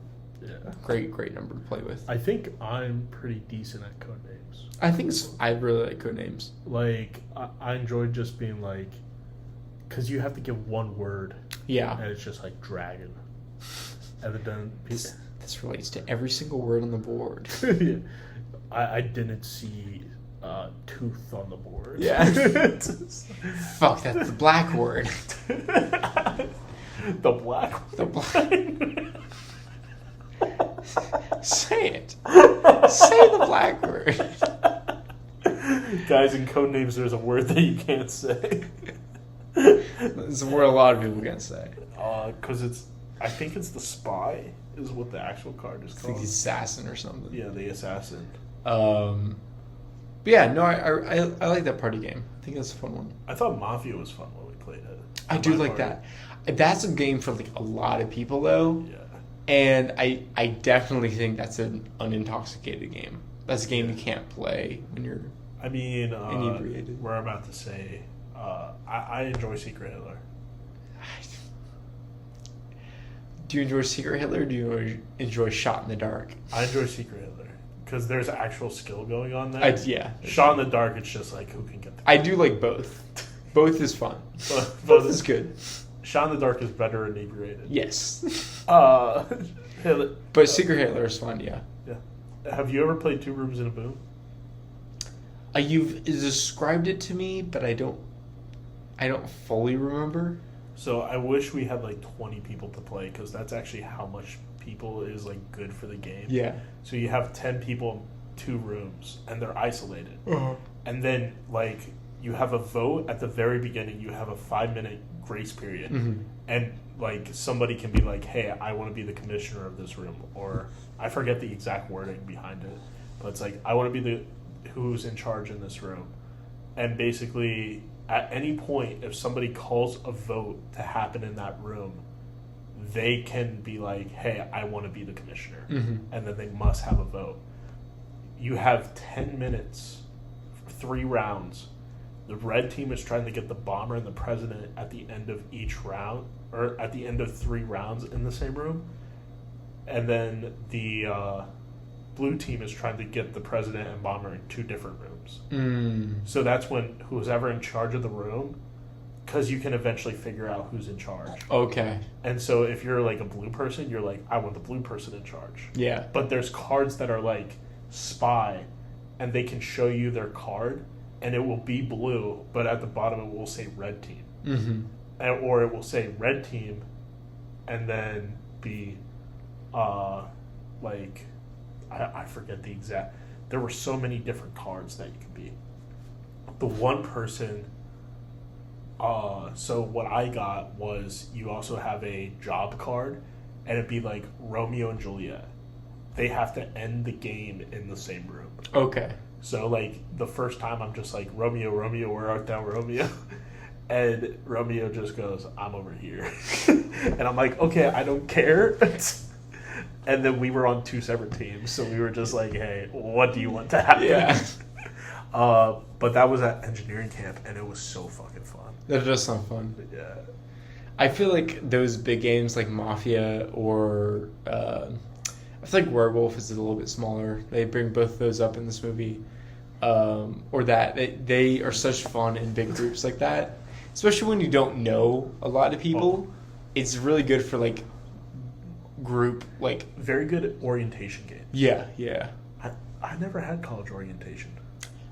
S1: Yeah, great number to play with.
S2: I think I'm pretty decent at Codenames.
S1: I really like Codenames.
S2: Like I enjoy just being like, because you have to give one word.
S1: Yeah.
S2: And it's just like dragon. And then
S1: this relates to every single word on the board.
S2: Yeah. I didn't see tooth on the board.
S1: Yeah. Fuck, that's the black word.
S2: The black word.
S1: The black. Say it. Say the black word.
S2: Guys, in Codenames, there's a word that you can't say.
S1: It's a word a lot of people can't say.
S2: Because I think it's the spy is what the actual card is called.
S1: It's like the assassin or something.
S2: Yeah, the assassin.
S1: But yeah, no, I like that party game. I think that's a fun one.
S2: I thought Mafia was fun when we played it.
S1: I do like that. That's a game for like a lot of people though.
S2: Yeah.
S1: And I definitely think that's an unintoxicated game. That's a game you can't play when you're inebriated.
S2: We're about to say, I enjoy Secret Hitler.
S1: Do you enjoy Secret Hitler or do you enjoy Shot in the Dark?
S2: I enjoy Secret Hitler because there's actual skill going on there.
S1: Yeah.
S2: Shot in the Dark, it's just like who can get the...
S1: I do like both. Both is fun. Both is good.
S2: Shot in the Dark is better inebriated.
S1: Yes.
S2: Hitler,
S1: but Secret Hitler is fun, yeah.
S2: Yeah. Have you ever played Two Rooms in a Boom?
S1: You've described it to me, but I don't fully remember.
S2: So I wish we had like 20 people to play, because that's actually how much people is like good for the game.
S1: Yeah.
S2: So you have 10 people in 2 rooms, and they're isolated.
S1: Uh-huh.
S2: And then like you have a vote at the very beginning. You have a 5-minute grace period, and like somebody can be like, "Hey, I want to be the commissioner of this room," or I forget the exact wording behind it, but it's like, "I want to be the who's in charge in this room," and basically. At any point, if somebody calls a vote to happen in that room, they can be like, hey, I want to be the commissioner. And then they must have a vote. You have 10 minutes, 3 rounds. The red team is trying to get the bomber and the president at the end of each round, or at the end of 3 rounds in the same room. And then the blue team is trying to get the president and bomber in 2 different rooms. So that's when who's ever in charge of the room, because you can eventually figure out who's in charge.
S1: Okay.
S2: And so if you're like a blue person, you're like, I want the blue person in charge.
S1: Yeah.
S2: But there's cards that are like spy, and they can show you their card, and it will be blue, but at the bottom it will say red team. Or it will say red team, and then be like, I forget the exact. There were so many different cards that you could be. The one person. So what I got was, you also have a job card, and it'd be like Romeo and Juliet. They have to end the game in the same room.
S1: Okay.
S2: So like the first time, I'm just like, Romeo, Romeo, where art thou, Romeo? And Romeo just goes, I'm over here. And I'm like, okay, I don't care. And then we were on 2 separate teams, so we were just like, hey, what do you want to happen?
S1: Yeah.
S2: But that was at engineering camp, and it was so fucking fun.
S1: That does sound fun.
S2: Yeah.
S1: I feel like those big games like Mafia or I feel like Werewolf is a little bit smaller. They bring both those up in this movie. Or that. They are such fun in big groups like that. Especially when you don't know a lot of people. It's really good for like group, like
S2: very good orientation game.
S1: Yeah.
S2: I never had college orientation.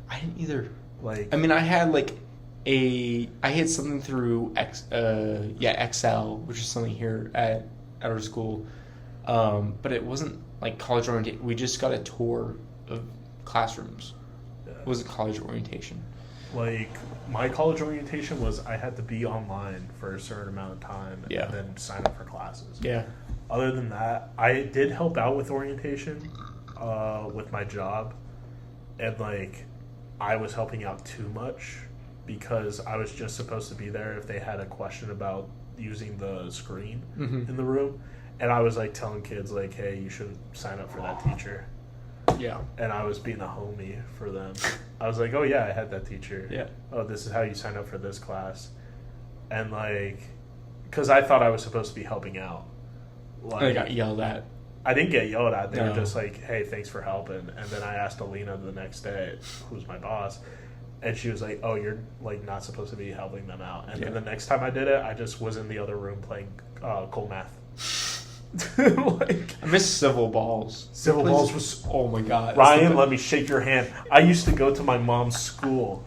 S1: I didn't either.
S2: Like,
S1: I mean, I had like I had something through Excel, which is something here at our school, but it wasn't like college orientation. We just got a tour of classrooms.
S2: Yeah.
S1: It wasn't college orientation.
S2: Like, my college orientation was I had to be online for a certain amount of time
S1: Yeah.
S2: and then sign up for classes.
S1: Yeah.
S2: Other than that, I did help out with orientation with my job, and like I was helping out too much because I was just supposed to be there if they had a question about using the screen in the room, and I was like telling kids like, hey, you shouldn't sign up for that teacher.
S1: Yeah.
S2: And I was being a homie for them. I was like, oh yeah, I had that teacher.
S1: Yeah.
S2: Oh, this is how you sign up for this class. And like, because I thought I was supposed to be helping out. Like,
S1: I got yelled at.
S2: I didn't get yelled at. They
S1: No.
S2: were just like, hey, thanks for helping. And then I asked Alina the next day, who's my boss, and she was like, oh, you're like not supposed to be helping them out. And then the next time I did it, I just was in the other room playing cold math. Like,
S1: I miss Civil Balls.
S2: Civil Balls was...
S1: Oh my god.
S2: Ryan, let me shake your hand. I used to go to my mom's school.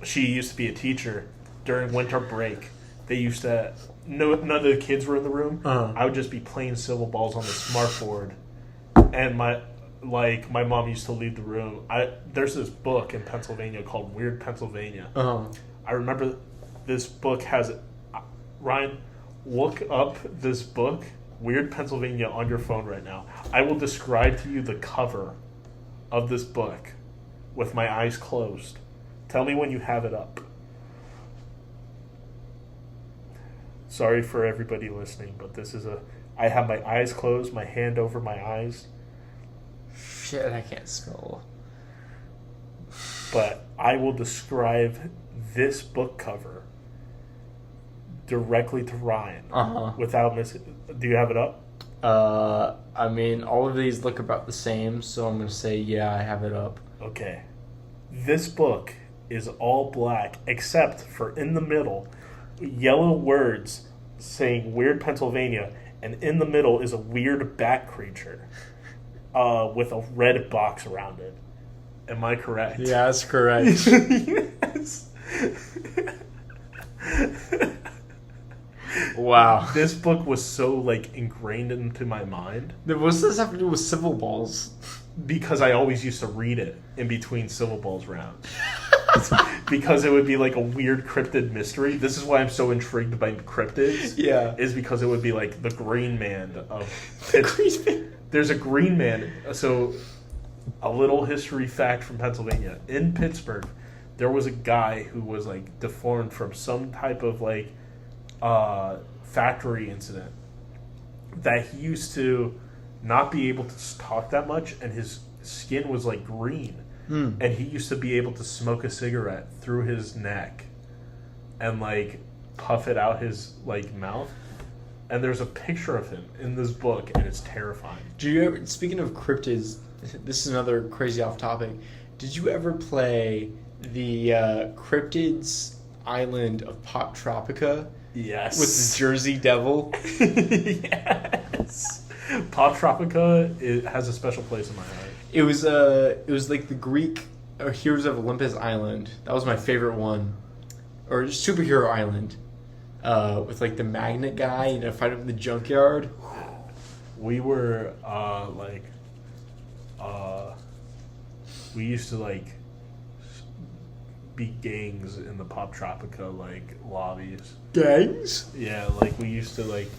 S2: She used to be a teacher. During winter break, they used to... none of the kids were in the room. I would just be playing Civil Balls on the smartboard. And my mom used to leave the room. There's this book in Pennsylvania called Weird Pennsylvania. I remember this book has... Ryan, look up this book, Weird Pennsylvania, on your phone right now. I will describe to you the cover of this book with my eyes closed. Tell me when you have it up. Sorry for everybody listening, but this is I have my eyes closed, my hand over my eyes.
S1: Shit, I can't spell.
S2: But I will describe this book cover directly to Ryan without missing. Do you have it up?
S1: I mean, all of these look about the same, so I'm going to say, yeah, I have it up.
S2: Okay. This book is all black, except for in the middle, yellow words saying Weird Pennsylvania, and in the middle is a weird bat creature with a red box around it. Am I correct?
S1: Yeah, that's correct.
S2: Yes.
S1: Wow.
S2: This book was so like ingrained into my mind.
S1: What's this have to do with civil balls?
S2: Because I always used to read it in between Civil Balls rounds. Because it would be like a weird cryptid mystery. This is why I'm so intrigued by cryptids.
S1: Yeah.
S2: Is because it would be like the Green Man of...
S1: Green Man.
S2: There's a Green Man. So, a little history fact from Pennsylvania. In Pittsburgh, there was a guy who was like deformed from some type of like factory incident. That he used to not be able to talk that much, and his skin was like green. And he used to be able to smoke a cigarette through his neck and like puff it out his like mouth. And there's a picture of him in this book, and it's terrifying.
S1: Do you ever, speaking of cryptids, this is another crazy off topic. Did you ever play the Cryptids Island of Pop Tropica?
S2: Yes.
S1: With the Jersey Devil?
S2: Yes. Pop Tropica, it has a special place in my heart.
S1: It was like the Greek Heroes of Olympus Island. That was my favorite one, or Superhero Island, with like the magnet guy and a fight up in the junkyard.
S2: We were we used to like be gangs in the Pop Tropica like lobbies.
S1: Gangs?
S2: Yeah, like we used to like,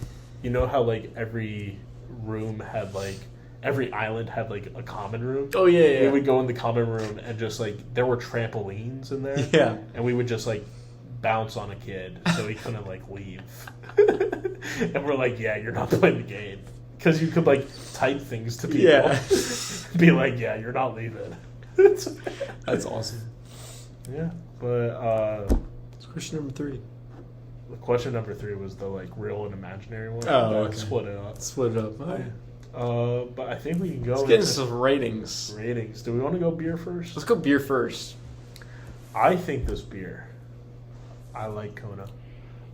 S2: you know how like every room had like. Every island had like a common room.
S1: Oh yeah.
S2: We would go in the common room and just like there were trampolines in there.
S1: Yeah.
S2: And we would just like bounce on a kid so he couldn't like leave. And we're like, yeah, you're not playing the game because you could like type things to people.
S1: Yeah.
S2: Be like, yeah, you're not leaving.
S1: That's awesome.
S2: Yeah, but
S1: it's question number 3.
S2: Question number 3 was the like real and imaginary one.
S1: Oh, okay.
S2: Split it up.
S1: Split it up. All right.
S2: But I think we can go.
S1: Let's get into some ratings.
S2: Ratings. Do we want to go beer first?
S1: Let's go beer first.
S2: I think this beer. I like Kona.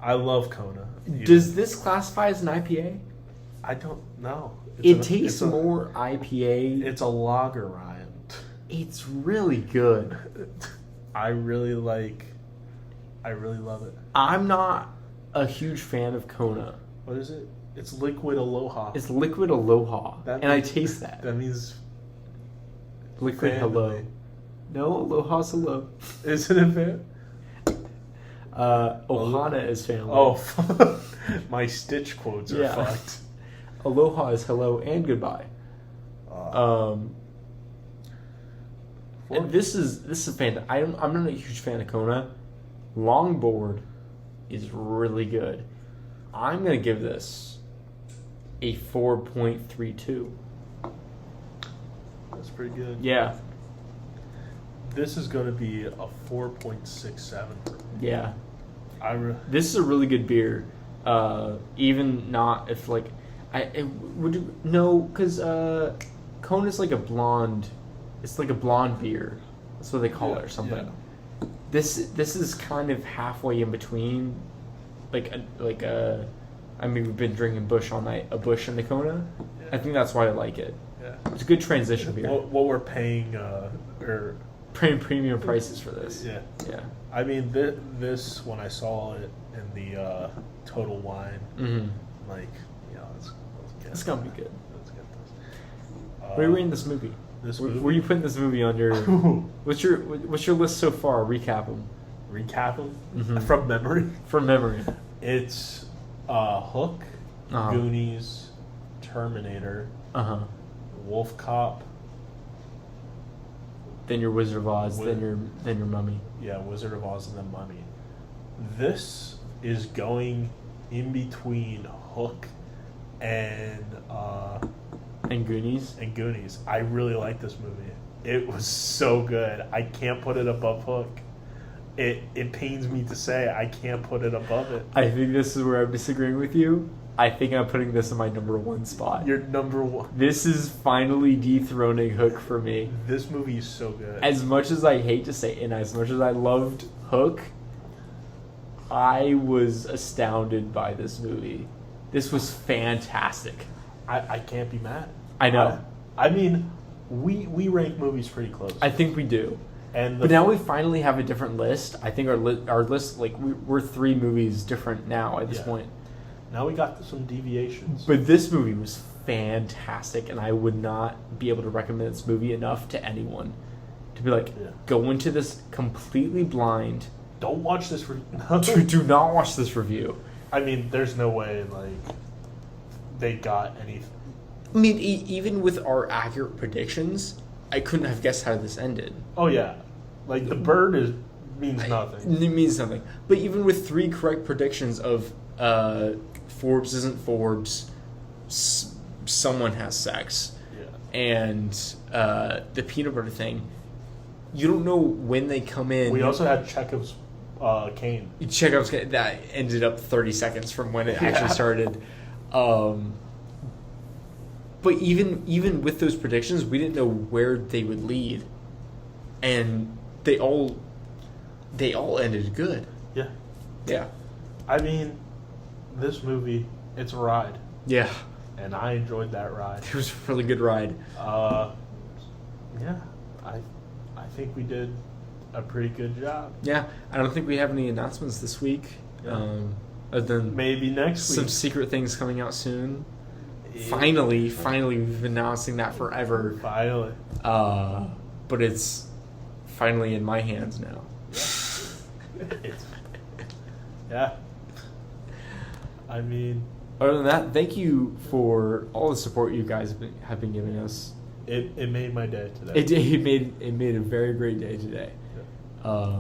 S2: I love Kona.
S1: Does this classify as an IPA?
S2: I don't know.
S1: It tastes more IPA.
S2: It's a lager, Ryan.
S1: It's really good.
S2: I really love it.
S1: I'm not a huge fan of Kona.
S2: What is it? It's liquid Aloha.
S1: It's liquid Aloha. I taste that.
S2: That means
S1: liquid
S2: family.
S1: hello. No, Aloha's hello.
S2: Isn't it fan?
S1: Ohana is family.
S2: Oh, my Stitch quotes are fucked.
S1: Aloha is hello and goodbye. And this is a fan. I'm not a huge fan of Kona. Longboard is really good. I'm gonna give this a 4.32.
S2: That's pretty good.
S1: Yeah.
S2: This is going to be a 4.67 for me.
S1: Yeah. This is a really good beer. Even not if like because Kona's like a blonde. It's like a blonde beer. That's what they call it or something. Yeah. This is kind of halfway in between, I mean, we've been drinking Busch all night. A Busch and a Kona. Yeah. I think that's why I like it. Yeah. It's a good transition beer.
S2: What we're paying,
S1: paying premium prices for this.
S2: Yeah.
S1: Yeah.
S2: I mean, this when I saw it in the Total Wine, like, let's get
S1: it's gonna be good.
S2: Let's get this.
S1: Where are we in this movie? Where are you putting this movie on your? What's your list so far? Recap them.
S2: Recap them from memory.
S1: From memory.
S2: It's Hook, Goonies, Terminator, Wolf Cop.
S1: Then your Wizard of Oz. Then your Mummy.
S2: Yeah, Wizard of Oz and then Mummy. This is going in between Hook and
S1: Goonies.
S2: And Goonies. I really like this movie. It was so good. I can't put it above Hook. It pains me to say I can't put it above it.
S1: I think this is where I'm disagreeing with you. I think I'm putting this in my number 1 spot.
S2: Your number 1.
S1: This is finally dethroning Hook for me.
S2: This movie is so good.
S1: As much as I hate to say it, and as much as I loved Hook, I was astounded by this movie. This was fantastic.
S2: I can't be mad.
S1: I know.
S2: I mean, we rank movies pretty close.
S1: I think we do. But now we finally have a different list. I think our list, like we're 3 movies different now at this point.
S2: Now we got some deviations.
S1: But this movie was fantastic, and I would not be able to recommend this movie enough to anyone. To be like, go into this completely blind.
S2: Don't watch this.
S1: Do not watch this review.
S2: I mean, there's no way, like, they got anything.
S1: I mean, even with our accurate predictions, I couldn't have guessed how this ended.
S2: Oh, yeah. Like, the bird means nothing.
S1: It means nothing. But even with 3 correct predictions of Forbes isn't Forbes, someone has sex, and the peanut butter thing, you don't know when they come in.
S2: We also had Chekhov's cane.
S1: Chekhov's cane, that ended up 30 seconds from when it actually started. But even with those predictions, we didn't know where they would lead, and they all ended good.
S2: Yeah.
S1: Yeah.
S2: I mean, this movie, it's a ride.
S1: Yeah.
S2: And I enjoyed that ride.
S1: It was a really good ride.
S2: Yeah. I think we did a pretty good job.
S1: Yeah. I don't think we have any announcements this week.
S2: Yeah.
S1: Other than
S2: maybe next week.
S1: Some secret things coming out soon.
S2: Yeah.
S1: Finally, we've been announcing that forever.
S2: Finally.
S1: But it's finally in my hands now.
S2: Yeah. I mean,
S1: other than that, thank you for all the support you guys have been giving us.
S2: It made my day today.
S1: It made a very great day today.
S2: Yeah.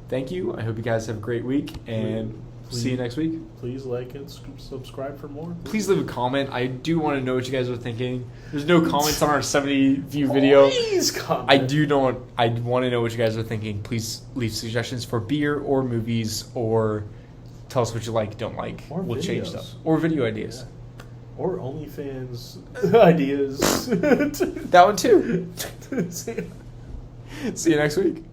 S1: Thank you. I hope you guys have a great week, and see you next week.
S2: Please like and subscribe for more.
S1: Please leave a comment. I do want to know what you guys are thinking. There's no comments on our 70-view video.
S2: Please comment.
S1: I want to know what you guys are thinking. Please leave suggestions for beer or movies, or tell us what you like, don't like.
S2: Or
S1: we'll
S2: videos.
S1: Change stuff. Or video ideas.
S2: Yeah. Or OnlyFans ideas.
S1: That one too. See you next week.